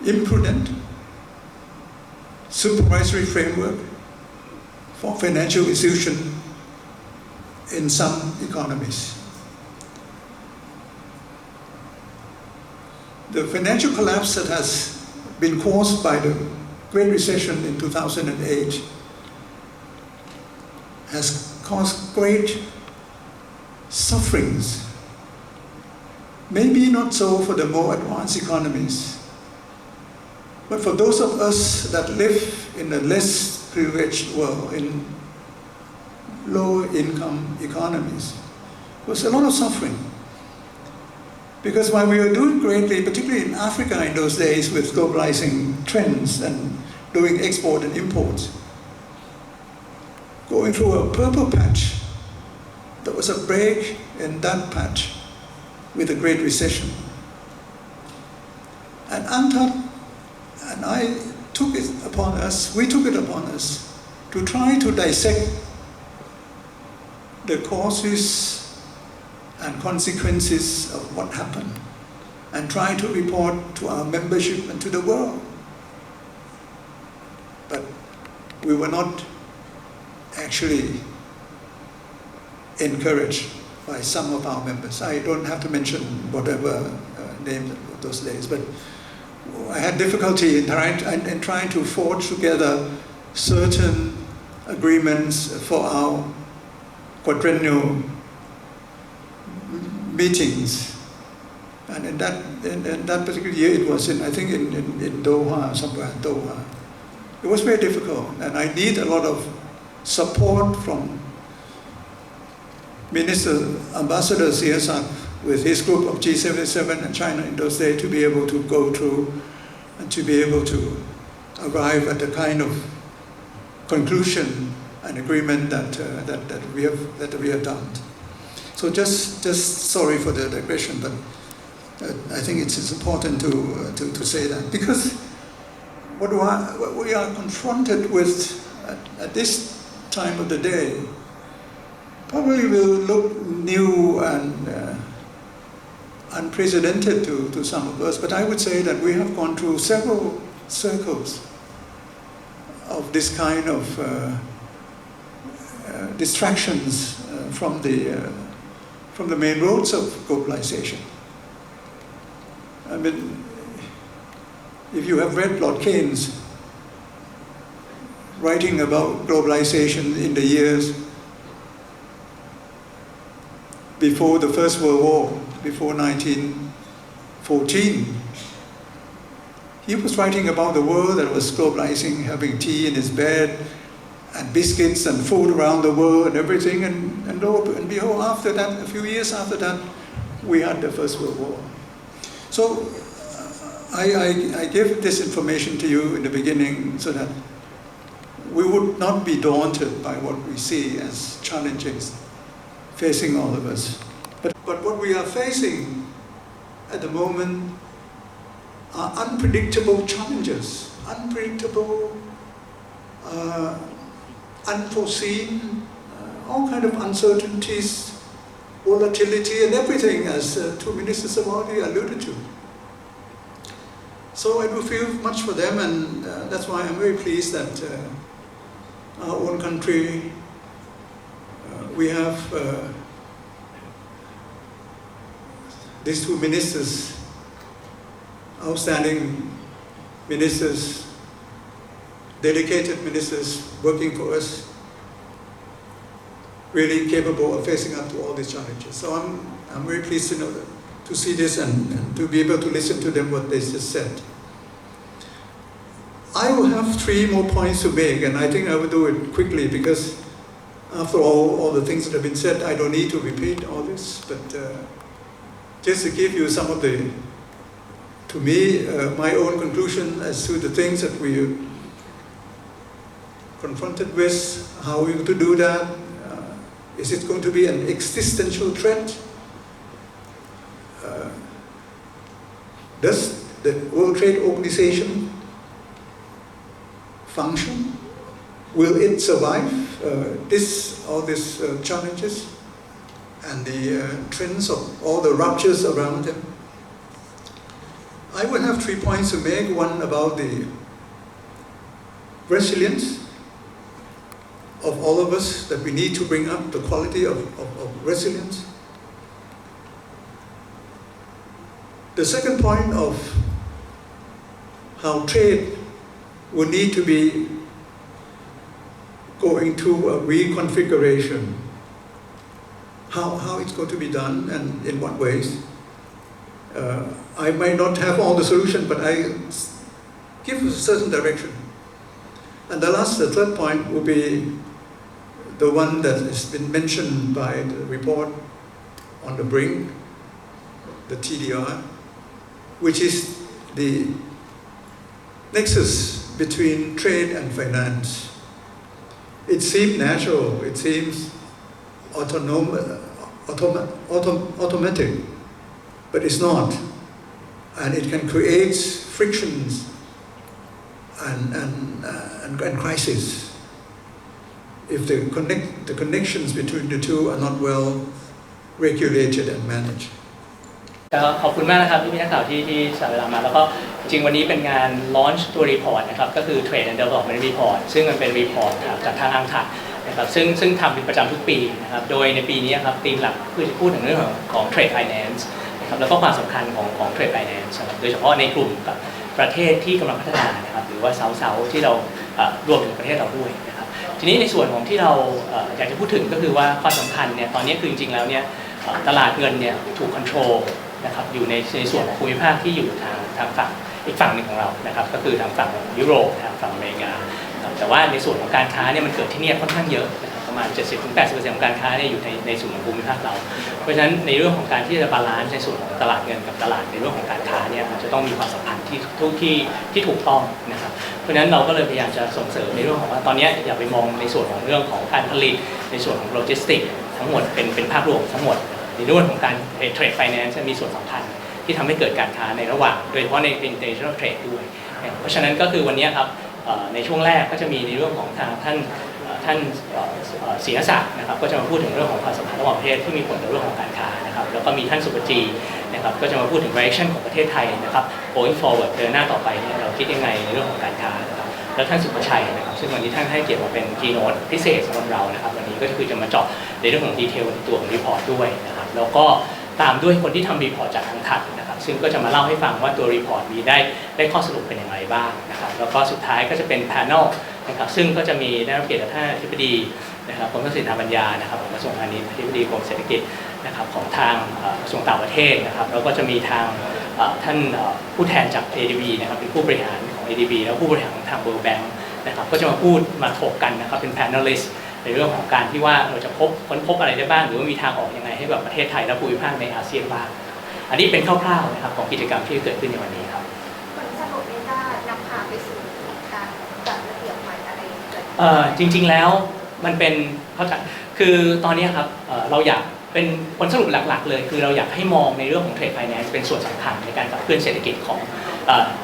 imprudent supervisory framework for financial institutions in some economies. The financial collapse that has been caused by the Great Recession in 2008 has caused great sufferings. Maybe not so for the more advanced economies, but for those of us that live in a less privileged world, in low-income economies, there was a lot of suffering. Because while we were doing greatly, particularly in Africa in those days with globalizing trends and doing export and imports, going through a purple patch, there was a break in that patch with the Great Recession. And UNCTAD and I took it upon us, we took it upon us to try to dissect the causes and consequences of what happened and try to report to our membership and to the world. But we were not actually encouraged by some of our members. I don't have to mention whatever names of those days, but I had difficulty in trying to forge together certain agreements for our quadrennial meetings. And in that particular year, it was I think in Doha, somewhere in Doha. It was very difficult, and I need a lot of support from Ambassador Siasak with his group of G77 and China in those days to be able to go through and to be able to arrive at the kind of conclusion and agreement that we have done. So just sorry for the digression, but I think it's important to say that, because what we are confronted with at this time of the day probably will look new and unprecedented to some of us, but I would say that we have gone through several circles of this kind of distractions from the main roads of globalization. I mean, if you have read Lord Keynes writing about globalization in the years before the First World War, before 1914, he was writing about the world that was globalizing, having tea in his bed, and biscuits and food around the world and everything, and behold, after that, a few years after that, we had the First World War. So I give this information to you in the beginning so that we would not be daunted by what we see as challenges facing all of us. But what we are facing at the moment are unpredictable challenges, unpredictable, unforeseen, all kind of uncertainties, volatility and everything, as two ministers have already alluded to. So I do feel much for them, and that's why I'm very pleased that our own country, we have these two ministers, outstanding ministers, dedicated ministers working for us, really capable of facing up to all these challenges. So I'm very pleased to know that, to see this and to be able to listen to them what they just said. I will have 3 more points to make, and I think I will do it quickly because after all the things that have been said, I don't need to repeat all this, but just to give you some of the, to me, my own conclusion as to the things that we are confronted with, how are we going to do that? Is it going to be an existential threat? Does the World Trade Organization function? Will it survive all these challenges and the trends of all the ruptures around them? I will have 3 points to make. One about the resilience of all of us, that we need to bring up the quality of resilience. The second point of how trade will need to be going to a reconfiguration. How it's going to be done and in what ways. I might not have all the solution, but I give a certain direction. And the third point will be the one that has been mentioned by the report on the brink, the TDR, which is the nexus between trade and finance. It seems natural, it seems automatic, but it's not. And it can create frictions and crises if the connections between the two are not well regulated and managed. ขอบคุณมากนะครับที่มีนักข่าวที่สละเวลามาแล้วก็จริงวันนี้เป็นงาน launch ตัว report นะครับก็คือ Trade and Development Report ซึ่งมันเป็น report จากทางUNCTAD นะครับซึ่งทำเป็นประจำทุกปีนะครับโดยในปีนี้ครับธีมหลักคือจะพูดถึงเรื่องของ Trade Finance นะครับแล้วก็ความสำคัญของ Trade Finance นะครับโดยเฉพาะในกลุ่มกับประเทศที่กำลังพัฒนานะครับหรือว่าเซาที่เรารวมถึงประเทศเราด้วยนะครับทีนี้ในส่วนของที่เราอยากจะพูดถึงก็คือว่าความสำคัญเนี่ยตอนนี้คือจริงๆแล้วเนี่ยตลาดเงินเนี่ยถูก control นะครับอยู่ในส่วนของภูมิภาคที่อยู่ทางฝั่ง อีกฝั่งหนึ่งของเรานะครับก็คือทางฝั่งยุโรปทางฝั่งอเมริกาแต่ว่าในส่วนของการค้าเนี่ยมันเกิดที่นี่ค่อนข้างเยอะนะครับประมาณ 70-80% ของการค้าเนี่ยอยู่ในส่วนของภูมิภาคเราเพราะฉะนั้นในเรื่องของการที่จะบาลานซ์ในส่วนของตลาดเงินกับตลาดในเรื่องของการค้าเนี่ยมันจะต้องมีความสัมพันธ์ที่ถูกต้องนะครับเพราะฉะนั้นเราก็เลยพยายามจะส่งเสริมในเรื่องของว่าตอนนี้อย่าไปมองในส่วนของเรื่องของการผลิตในส่วนของโลจิสติกทั้งหมดเป็นภาพรวมทั้งหมดในเรื่องของการเทรดไฟแนนซ์มีส่วนสำคัญที่ทำให้เกิดการค้าในระหว่างโดยเฉพาะใน international trade ด้วยเพราะฉะนั้นก็คือวันนี้ครับในช่วงแรกก็จะมีในเรื่องของทางท่านศรีศักดิ์นะครับก็จะมาพูดถึงเรื่องของความสัมพันธ์ระหว่างประเทศที่มีผลต่อเรื่องของการค้านะครับแล้วก็มีท่านสุปจีนะครับก็จะมาพูดถึง direction ของประเทศไทยนะครับ going forward เดินหน้าต่อไปเนี่ยเราคิดยังไงในเรื่องของการค้านะครับแล้วท่านสุภชัยนะครับซึ่งวันนี้ท่านให้เกียรติมาเป็น keynote พิเศษสำหรับเรานะครับวันนี้ก็คือจะมาเจาะในเรื่องของดีเทลในตัวของรีพอร์ตด้วยนะครับแล้วก็ตามด้วยคนที่ทำรีพอร์ตจากทางถัดนะครับซึ่งก็จะมาเล่าให้ฟังว่าตัวรีพอร์ตมีได้ข้อสรุปเป็นอย่างไรบ้างนะครับแล้วก็สุดท้ายก็จะเป็น panel นะครับซึ่งก็จะมีได้รับเกียรติจากท่านอธิบดีนะครับกรมสิทธาปัญญานะครับของกระทรวงพาณิชย์อธิบดีกรมเศรษฐกิจนะครับของทางกระทรวงต่างประเทศนะครับแล้วก็จะมีทางท่านผู้แทนจาก ADB นะครับเป็นผู้บริหารของ ADB แล้วผู้บริหารของทาง World Bank นะครับก็จะมาพูดมาถกกันนะครับเป็น panelist ในเรื่องของการที่ว่าเราจะค้นพบอะไรได้บ้างหรือว่ามีทางออกยังไงให้แบบประเทศไทยและภูมิภาคในอาเซียนบ้างอันนี้เป็นคร่าวๆนะครับของกิจกรรมที่เกิดขึ้นในวันนี้ครับผลสรุปนี้จะนำพาไปสู่การจัดระเบียบใหม่อะไรเกิดจริงๆแล้วมันเป็นเข้าใจคือตอนนี้ครับเราอยากเป็นผลสรุปหลักๆเลยคือเราอยากให้มองในเรื่องของเทรดไฟแนนซ์เป็นส่วนสำคัญในการขับเคลื่อนเศรษฐกิจของ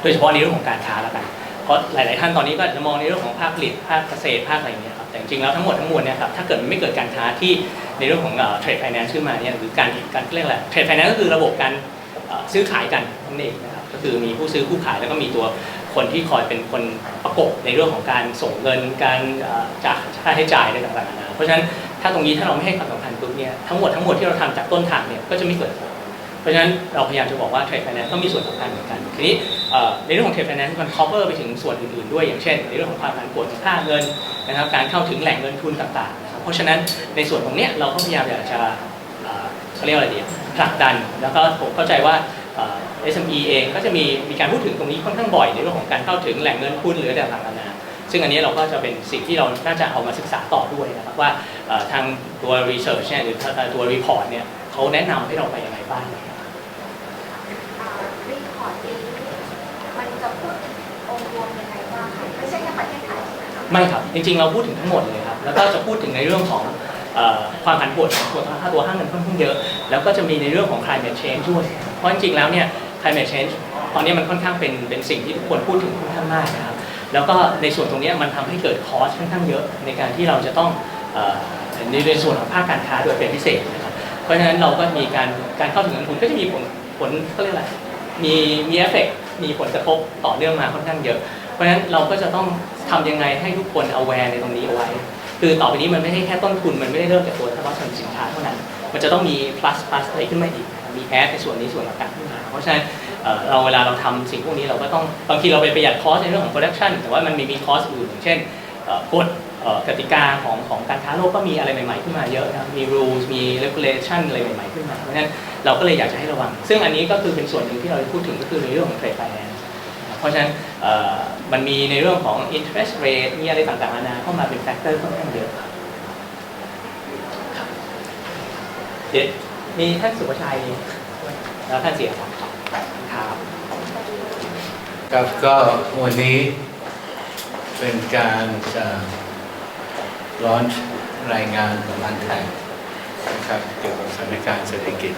โดยเฉพาะในเรื่องของการค้าแล้วกันเพราะหลายๆท่านตอนนี้ก็จะมองในเรื่องของภาคผลิตภาคเกษตรภาคอะไรอย่างเงี้ยครับแต่จริงๆแล้วทั้งหมดทั้งมวลเนี่ยครับถ้าเกิดมันไม่เกิดการค้าที่ในเรื่องของเทรดไฟแนนซ์ขึ้นมาเนี่ยหรือการเรียกอะไรเทรดไฟแนนซ์ก็คือระบบการซื้อขายกันนั่นเองนะครับก็คือมีผู้ซื้อผู้ขายแล้วก็มีตัวคนที่คอยเป็นคนประกบในเรื่องของการส่งเงินการจ่ายค่าใช้จ่ายอะไรต่างๆนะเพราะฉะนั้นถ้าตรงนี้ถ้าเราไม่ให้ความสำคัญปุ๊บเนี่ยทั้งหมดที่เราทำจากต้นทางเนี่ยก็จะไม่เกิดผลเพราะฉะนั้นเราพยายามจะบอกว่าเทรดไฟแนนซ์ก็มีส่วนสำคัญเหมือนกันทีนี้ในเรื่องของเทรดไฟแนนซ์มัน cover ไปถึงส่วนอื่นๆด้วยอย่างเช่นในเรื่องของความผันผวนของค่าเงินนะครับการเข้าถึงแหล่งเงินทุนต่างๆนะครับเพราะฉะนั้นในส่วนตรงนี้เราก็พยายามอยากจะเขาเรียกอะไรดีผลักดันแล้วก็ผมเข้าใจว่าSME เองก็จะมีการพูดถึงตรงนี้ค่อนข้างบ่อยในเรื่องของการเข้าถึงแหล่งเงินทุนหรืออะไรต่างๆนานาซึ่งอันนี้เราก็จะเป็นสิ่งที่เราน่าจะเอามาศึกษาต่อด้วยนะครับว่าทางตัว research เนี่ยหรือตัว report เนี่ยเขาแนะนำให้เราไปยังไงบ้างรีพอร์ตนี้มันจะพูดองค์รวมยังไงบ้างคะไม่ใช่แค่ประเทศไทยไม่ครับจริงๆเราพูดถึงทั้งหมดเลยครับแล้วก็จะพูดถึงในเรื่องของความผันผวนของตัวค่าเงินค่อนข้างเยอะแล้วก็จะมีในเรื่องของ climate change ด้วยเพราะจริงๆแล้วเนี่ย climate change ตอนนี้มันค่อนข้างเป็นสิ่งที่ทุกคนพูดถึงค่อนข้างมากนะครับแล้วก็ในส่วนตรงนี้มันทำให้เกิดคอสค่อนข้างเยอะในการที่เราจะต้องในส่วนของภาคการค้าโดยเป็นพิเศษนะครับเพราะฉะนั้นเราก็มีการเข้าถึงเงินทุนก็จะมีผลเขาเรียกอะไรมีเอฟเฟกต์มีผลกระทบต่อเนื่องมาค่อนข้างเยอะเพราะฉะนั้นเราก็จะต้องทำยังไงให้ทุกคน aware ในตรงนี้เอาไว้คือต่อไปนี้มันไม่ใช่แค่ต้นทุนมันไม่ได้เริ่มจากตัวถ้าเราทำสินค้าเท่านั้นมันจะต้องมี plus อะไรขึ้นมาอีกมี add ในส่วนนี้ส่วนต่างๆขึ้นมาเพราะฉะนั้นเวลาเราทำสิ่งพวกนี้เราก็ต้องบางทีเราไปประหยัดคอสในเรื่องของ production แต่ว่ามันมีคอสอื่นอย่างเช่นกฎกติกาของการค้าโลกก็มีอะไรใหม่ๆขึ้นมาเยอะนะมี rules มี regulation อะไรใหม่ๆขึ้นมาเพราะฉะนั้นเราก็เลยอยากจะให้ระวังซึ่งอันนี้ก็คือเป็นส่วนหนึ่งที่เราพูดถึงก็คือในเรื่องของ trade finance เพราะฉะนั้นมันมีในเรื่องของ interest rate มีอะไรต่างๆนานาเข้ามาเป็นแฟกเตอร์ค่อนข้างเยอะครับเดี๋ยวมีท่านสุภชัยแล้วท่านเสียครับครับก็วันนี้เป็นการจะร้อนรายงานของUNCTADนะครับเกี่ยวกับสถานการณ์เศรษฐกิจ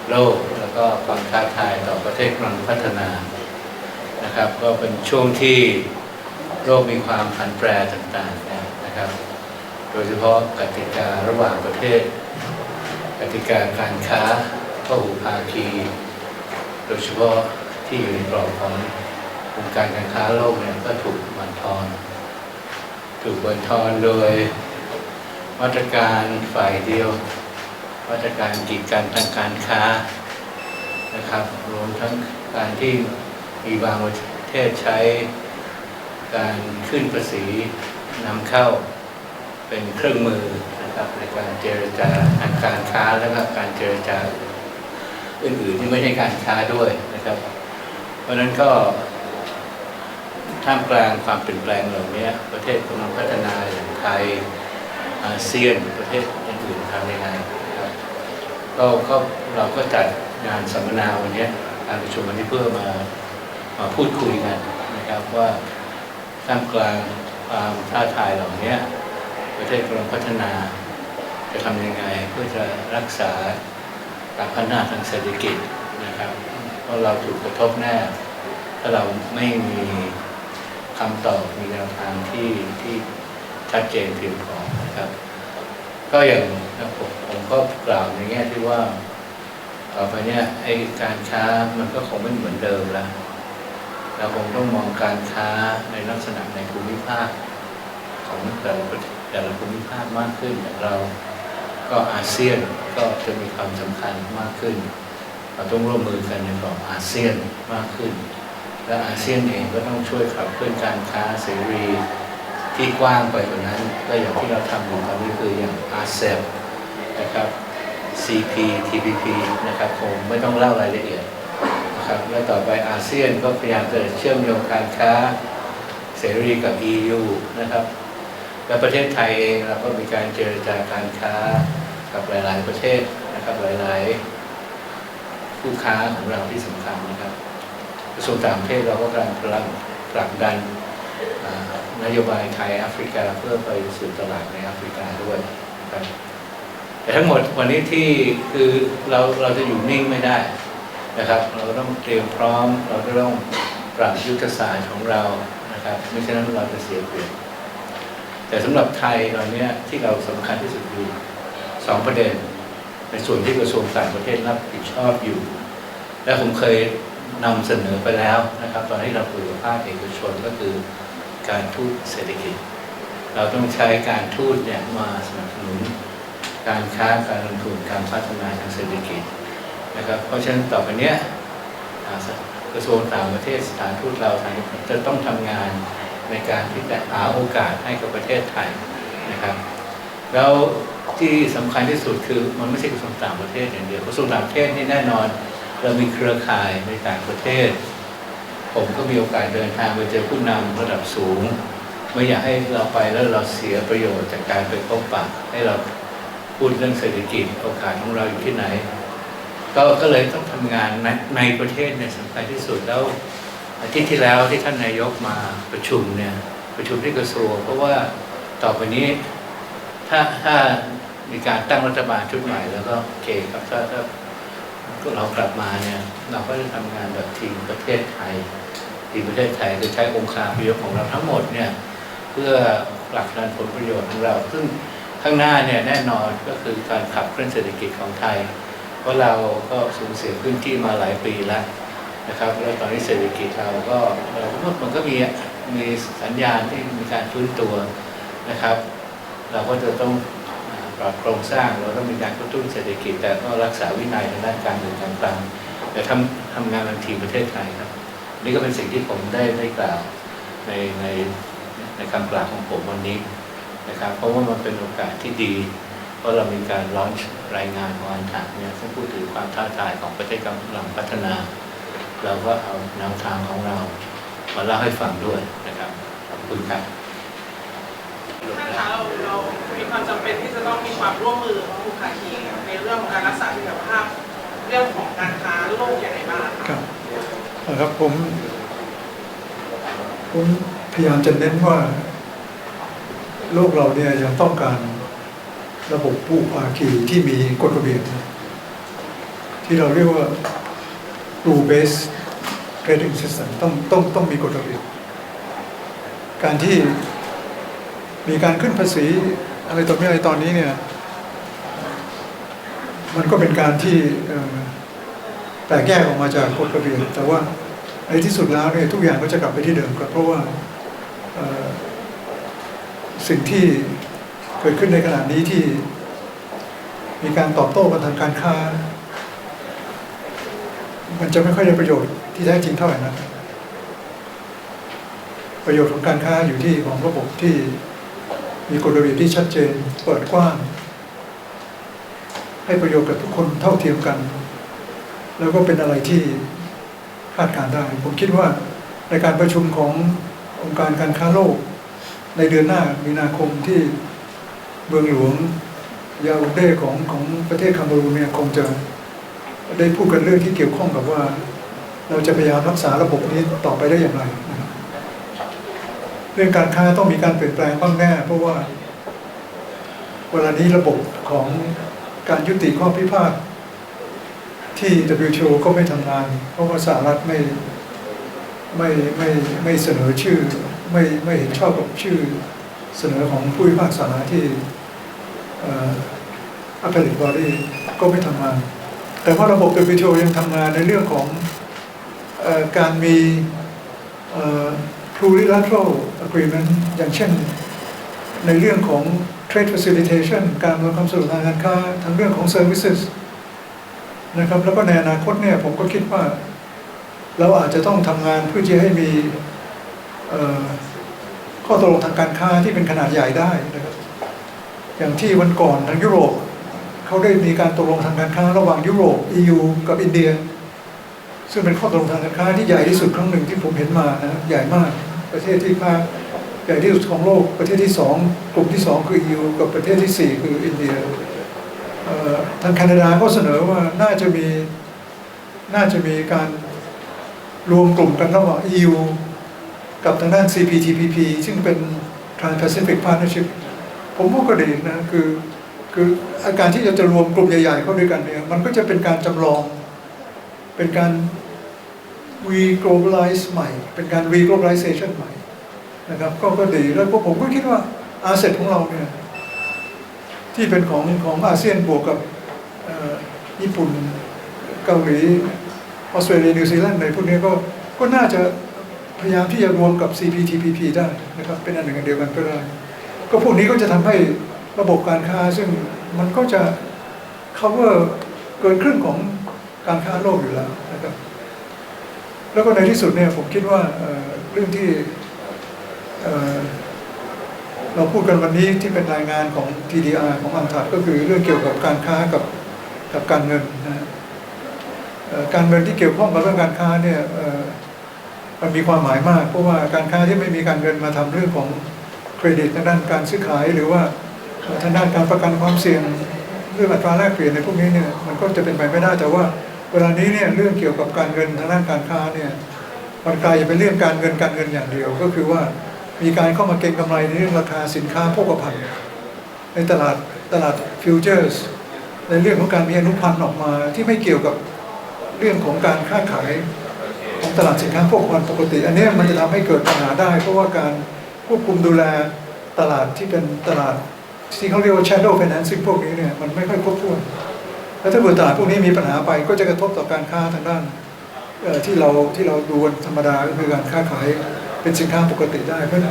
โลกแล้วก็ความท้าทายต่อประเทศกำลังพัฒนานะครับก็เป็นช่วงที่โลกมีความผันแปรต่างๆนะครับโดยเฉพาะกติการะหว่างประเทศกติกาการค้าพหุภาคีโดยเฉพาะที่อยู่ในกรอบขององค์การการค้าโลกเนี่ยก็ถูกบั่นทอนโดยมาตรการฝ่ายเดียวมาตรการกีดกันทางการค้านะครับรวมทั้งการที่มีบางประเทศใช้การขึ้นภาษีนำเข้าเป็นเครื่องมือนะครับในการเจรจาทางการค้าและก็การเจรจาอื่นๆที่ไม่ใช่การค้าด้วยนะครับ เพราะนั้นก็ท่ามกลางความเปลี่ยนแปลงเหล่านี้ประเทศกำลังพัฒนาอย่างไทยอาเซียนประเทศอื่นๆทำยังไงครับก็เราก็จัดงานสัมมนาวันนี้การประชุมวันนี้เพื่อมาพูดคุยกันนะครับว่าท่ามกลางความท้าทายเหล่านี้ประเทศกำลังพัฒนาจะทำยังไงเพื่อจะรักษาการพัฒนาทางเศรษฐกิจนะครับเพราะเราถูกกระทบแน่ถ้าเราไม่มีคำตอบมีแนวทางที่ชัดเจนเพียงพอนะครับก็อย่างผมก็กล่าวในแง่ที่ว่าต่อไปเนี่ยไอ้การค้ามันก็คงไม่เหมือนเดิมแล้วเราคงต้องมองการค้าในลักษณะในภูมิภาคของแต่ละภูมิภาคมากขึ้นอย่างเราก็อาเซียนก็จะมีความสำคัญมากขึ้นเราต้องร่วมมือกันในกลุ่มอาเซียนมากขึ้นและอาเซียนเองก็ต้องช่วยขับเคลื่อนการค้าเสรีที่กว้างไปกว่านั้นก็อย่างที่เราทำอยู่ตอนนี้คืออย่างอาเซียนนะครับ CP TPP นะครับคงไม่ต้องเล่ารายละเอียดนะครับและต่อไปอาเซียนก็พยายามจะเชื่อมโยงการค้าเสรีกับ EU นะครับและประเทศไทยเองเราก็มีการเจรจาการค้ากับหลายๆประเทศนะครับหลายๆคู่ค้าของเราที่สำคัญนะครับกระทรวงต่างประเทศเราก็กำลังผลักดันนโยบายไทยแอฟริกาเพื่อไปสู่ตลาดในแอฟริกาด้วยนะครับแต่ทั้งหมดวันนี้ที่คือเราจะอยู่นิ่งไม่ได้นะครับเราต้องเตรียมพร้อมเราต้องปรับยุทธศาสตร์ของเรานะครับไม่ฉะนั้นเราจะเสียเปรียบแต่สำหรับไทยตอนนี้ที่เราสำคัญที่สุดคือ2ประเด็นในส่วนที่กระทรวงต่างประเทศรับผิดชอบอยู่และผมเคยนำเสนอไปแล้วนะครับตอนที่เราคุยกับภาคเอกชนก็คือการทูตเศรษฐกิจเราต้องใช้การทูตเนี่ยมาสนับสนุนการค้าการลงทุนการพัฒนาทางเศรษฐกิจนะครับเพราะฉะนั้นต่อไปเนี้ยกระทรวงต่างประเทศสถานทูตเราจะต้องทำงานในการที่จะหาโอกาสให้กับประเทศไทยนะครับแล้วที่สำคัญที่สุดคือมันไม่ใช่กระทรวงต่างประเทศอย่างเดียวกระทรวงต่างประเทศนี่แน่นอนเรามีเครือข่ายในต่างประเทศผมก็มีโอกาสเดินทางไปเจอผู้นำระดับสูงไม่อยากให้เราไปแล้วเราเสียประโยชน์จากการไปพบปะให้เราพูดเรื่องเศรษฐกิจโอกาสของเราอยู่ที่ไหนก็เลยต้องทำงานในประเทศเนี่ยสำคัญที่สุดแล้วอาทิตย์ที่แล้วที่ท่านนายกมาประชุมที่กระทรวงเพราะว่าต่อไปนี้ถ้ามีการตั้งรัฐบาลชุดใหม่แล้วก็โอเคครับถ้าเรากลับมาเนี่ยเราก็จะทำงานแบบทีมประเทศไทยคือใช้องค์คาพยพของเราทั้งหมดเนี่ยเพื่อผลักดันผลประโยชน์ของเราซึ่งข้างหน้าเนี่ยแน่นอนก็คือการขับเคลื่อนเศรษฐกิจของไทยเพราะเราก็สูญเสียพื้นที่มาหลายปีแล้วนะครับแล้วตอนนี้เศรษฐกิจมันก็มีสัญญาณที่มีการฟื้นตัวนะครับเราก็จะต้องปรับโครงสร้างเราต้องมีการกระตุ้นเศรษฐกิจแต่ก็รักษาวินัยในด้านการเงินการคลังแต่ทำงานเป็นทีมประเทศไทยครับนี่ก็เป็นสิ่งที่ผมได้กล่าวในคำกล่าวของผมวันนี้นะครับเพราะว่ามันเป็นโอกาสที่ดีเพราะเรามีการลอนช์รายงานของUNCTADเนี่ยซึ่งพูดถึงความท้าทายของประเทศกำลังพัฒนาเราก็เอาแนวทางของเรามาเล่าให้ฟังด้วยนะครับขอบคุณครับท่านคะเรามีความจำเป็นที่จะต้องมีความร่วมมือของทุกภาคีในเรื่องของการรักษาสุขภาพเรื่องของการค้าโลกอย่างไรบ้างครับผมพยายามจะเน้นว่าโลกเราเนี่ยยังต้องการระบบผู้ภาคีที่มีกฎระเบียบที่เราเรียกว่า rule based trading system ต้องมีกฎระเบียบการที่มีการขึ้นภาษีอะไรต่อไม่อะไรตอนนี้เนี่ยมันก็เป็นการที่แตกแยกออกมาจากกฎระเบียบแต่ว่าในที่สุดแล้วเนี่ยทุกอย่างก็จะกลับไปที่เดิมครับเพราะว่าสิ่งที่เกิดขึ้นในขณะนี้ที่มีการตอบโต้กันทางการค้ามันจะไม่ค่อยได้ประโยชน์ที่แท้จริงเท่าไหร่นะประโยชน์ของการค้าอยู่ที่ของระบบที่มีกฎระเบียบที่ชัดเจนเปิดกว้างให้ประโยชน์กับทุกคนเท่าเทียมกันแล้วก็เป็นอะไรที่ คาดการณ์ได้ผมคิดว่าในการประชุมขององค์การการค้าโลกในเดือนหน้ามีนาคมที่เมืองหลวงยาอูเดของประเทศคาเมรูนเนี่ยคงจะได้พูดกันเรื่องที่เกี่ยวข้องกับว่าเราจะพยายามรักษาระบบนี้ต่อไปได้อย่างไรนะครับเรื่องการค้าต้องมีการเปลี่ยนแปลงบ้างแน่เพราะว่าเวลานี้ระบบของการยุติข้อพิพาทที่ WTO ก็ไม่ทำงานเพราะว่าสหรัฐไม่เสนอชื่อไม่เห็นชอบกับชื่อเสนอของผู้พิพากษาที่Appellate Body ก็ไม่ทำงานแต่ว่าระบบ WTO ยังทำงานในเรื่องของการมี plurilateral agreement อย่างเช่นในเรื่องของ trade facilitation การอำนวยความสะดวกทางการค้าทั้งเรื่องของ services นะครับแล้วก็ในอนาคตเนี่ยผมก็คิดว่าเราอาจจะต้องทำงานเพื่อที่ให้มีข้อตกลงทางการค้าที่เป็นขนาดใหญ่ได้นะครับอย่างที่วันก่อนทางยุโรปเขาได้มีการตกลงทางการค้าระหว่างยุโรป EU กับอินเดียซึ่งเป็นข้อตกลงทางการค้าที่ใหญ่ที่สุดครั้งหนึ่งที่ผมเห็นมานะใหญ่มากประเทศที่ภาคใหญ่ที่สุดของโลกประเทศที่2กลุ่มที่2คือ EU กับประเทศที่4คืออินเดียทางแคนาดาก็เสนอว่าน่าจะมีการรวมกลุ่มกันระหว่าง EU กับทางด้าน CPTPP ซึ่งเป็น Trans-Pacific Partnership ผมว่าก็ดีนะคืออาการที่จะรวมกลุ่มใหญ่ๆเข้าด้วยกันเนี่ยมันก็จะเป็นการจำลองเป็นการ re-globalize ใหม่เป็นการ re-globalization ใหม่นะครับก็ดีแล้วผมก็คิดว่าอาเซียนของเราเนี่ยที่เป็นของอาเซียนบวกกับญี่ปุ่นเกาหลีออสเตรเลียนิวซีแลนด์ในพวกนี้ก็น่าจะพยายามที่จะรวมกับ CPTPP ได้นะครับเป็นอันหนึ่งอันเดียวกันก็ได้ก็พวกนี้ก็จะทำให้ระบบการค้าซึ่งมันก็จะ cover เกินครึ่งของการค้าโลกอยู่แล้วนะครับแล้วก็ในที่สุดเนี่ยผมคิดว่าเรื่องที่เราพูดกันวันนี้ที่เป็นรายงานของ TDR ของUNCTADก็คือเรื่องเกี่ยวกับการค้ากับการเงินนะการเงินที่เกี่ยวข้องกับเรื่องการค้าเนี่ยมันมีความหมายมากเพราะว่าการค้าที่ไม่มีการเงินมาทำเรื่องของเครดิตทางด้านการซื้อขายหรือว่าทางด้านการประกันความเสี่ยงเรื่องอัตราแลกเปลี่ยนในพวกนี้เนี่ยมันก็จะเป็นไปไม่ได้แต่ว่าเวลานี้เนี่ยเรื่องเกี่ยวกับการเงินทางด้านการค้าเนี่ยมันกลายเป็นเรื่องการเงินอย่างเดียวก็คือว่ามีการเข้ามาเก็งกำไรในเรื่องราคาสินค้าโภคภัณฑ์ในตลาดฟิวเจอร์สในเรื่องของการมีอนุพันธ์ออกมาที่ไม่เกี่ยวกับเรื่องของการค้าขายของตลาดสินค้าโภคภัณฑ์ปกติอันนี้มันจะทำให้เกิดปัญหาได้เพราะว่าการควบคุมดูแลตลาดที่เป็นตลาดที่เขาเรียกว่า shadow financing พวกนี้เนี่ยมันไม่ค่อยครบถ้วนแล้วถ้าเกิดตลาดพวกนี้มีปัญหาไปก็จะกระทบต่อการค้าทางด้านที่เราดูธรรมดาก็คือการค้าขายเป็นสินค้าปกติได้เพราะ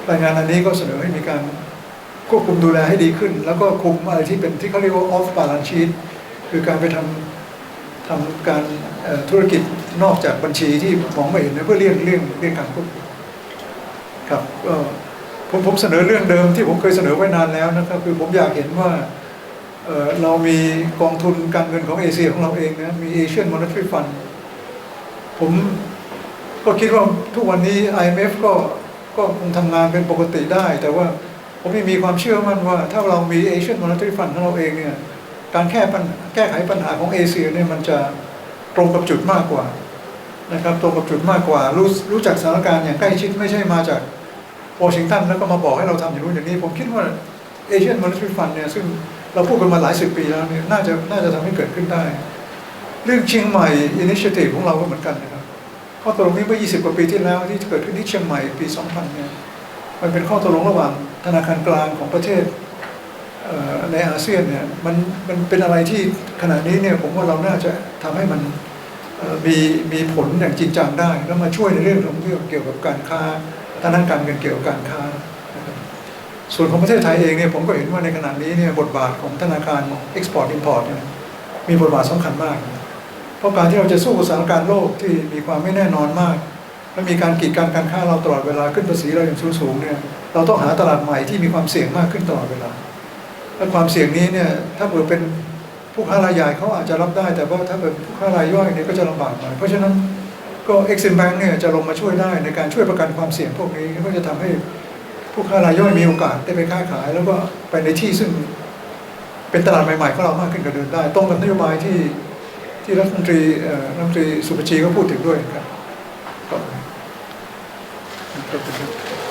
รายงานอันนี้ก็เสนอให้มีการควบคุมดูแลให้ดีขึ้นแล้วก็คุมอะไรที่เป็นที่เขาเรียกว่า off balance sheet คือการไปทำการธุรกิจนอกจากบัญชีที่มองไม่เห็นเพื่อเลี่ยงการควบคุมครับผมเสนอเรื่องเดิมที่ผมเคยเสนอไว้นานแล้วนะครับคือผมอยากเห็นว่าเรามีกองทุนการเงินของเอเชียของเราเองนะมี Asian Monetary Fund ผมก็คิดว่าทุกวันนี้ IMF ก็คงทำงานเป็นปกติได้แต่ว่าผมมีความเชื่อมั่นว่าถ้าเรามี Asian Monetary Fund ของเราเองเนี่ยการแก้ไขปัญหาของเอเชียเนี่ยมันจะตรงกับจุดมากกว่านะครับตรงกับจุดมากกว่ารู้จักสถานการณ์อย่างใกล้ชิดไม่ใช่มาจากวอชิงตันแล้วก็มาบอกให้เราทำอย่างนู้นอย่างนี้ผมคิดว่า Asian Monetary Fund เนี่ยซึ่งเราพูดกันมาหลายสิบปีแล้วเนี่ยน่าจะทำให้เกิดขึ้นได้เรื่องเชียงใหม่ Initiative ของเราก็เหมือนกันนะครับข้อตกลงนี้เมื่อ20 กว่าปีที่แล้วที่เกิดขึ้นที่เชียงใหม่ปี 2000 เนี่ยมันเป็นข้อตกลงระหว่างธนาคารกลางของประเทศในอาเซียนเนี่ยมันเป็นอะไรที่ขณะนี้เนี่ยผมว่าเราน่าจะทำให้มันมีผลอย่างจริงจังได้แล้วมาช่วยในเรื่องเกี่ยวกับการค้าทางด้านการเงินเกี่ยวกับการค้าส่วนของประเทศไทยเองเนี่ยผมก็เห็นว่าในขณะนี้เนี่ยบทบาทของธนาคาร Export Import เนี่ยมีบทบาทสำคัญมากเพราะการที่เราจะสู้กับสถานการณ์โลกที่มีความไม่แน่นอนมากและมีการกีดกันการค้าเราตลอดเวลาขึ้นภาษีเราอย่างสูงเนี่ยเราต้องหาตลาดใหม่ที่มีความเสี่ยงมากขึ้นตลอดเวลาและความเสี่ยงนี้เนี่ยถ้าเกิดเป็นผู้ค้ารายใหญ่เขาอาจจะรับได้แต่ว่าถ้าเป็นผู้ค้ารายย่อยเนี่ยก็จะลำบากหน่อยเพราะฉะนั้น ก็ Exim Bank เนี่ยจะลงมาช่วยได้ในการช่วยประกันความเสี่ยงพวกนี้ก็จะทำให้ผู้ค้ารายย่อยมีโอกาสได้ไปค้าขายแล้วก็ไปในที่ซึ่งเป็นตลาดใหม่ๆของเรามากขึ้นกว่าเดิมได้ตรงกับนโยบายที่รัฐมนตรีสุปชีก็พูดถึงด้วยครับขอบคุณ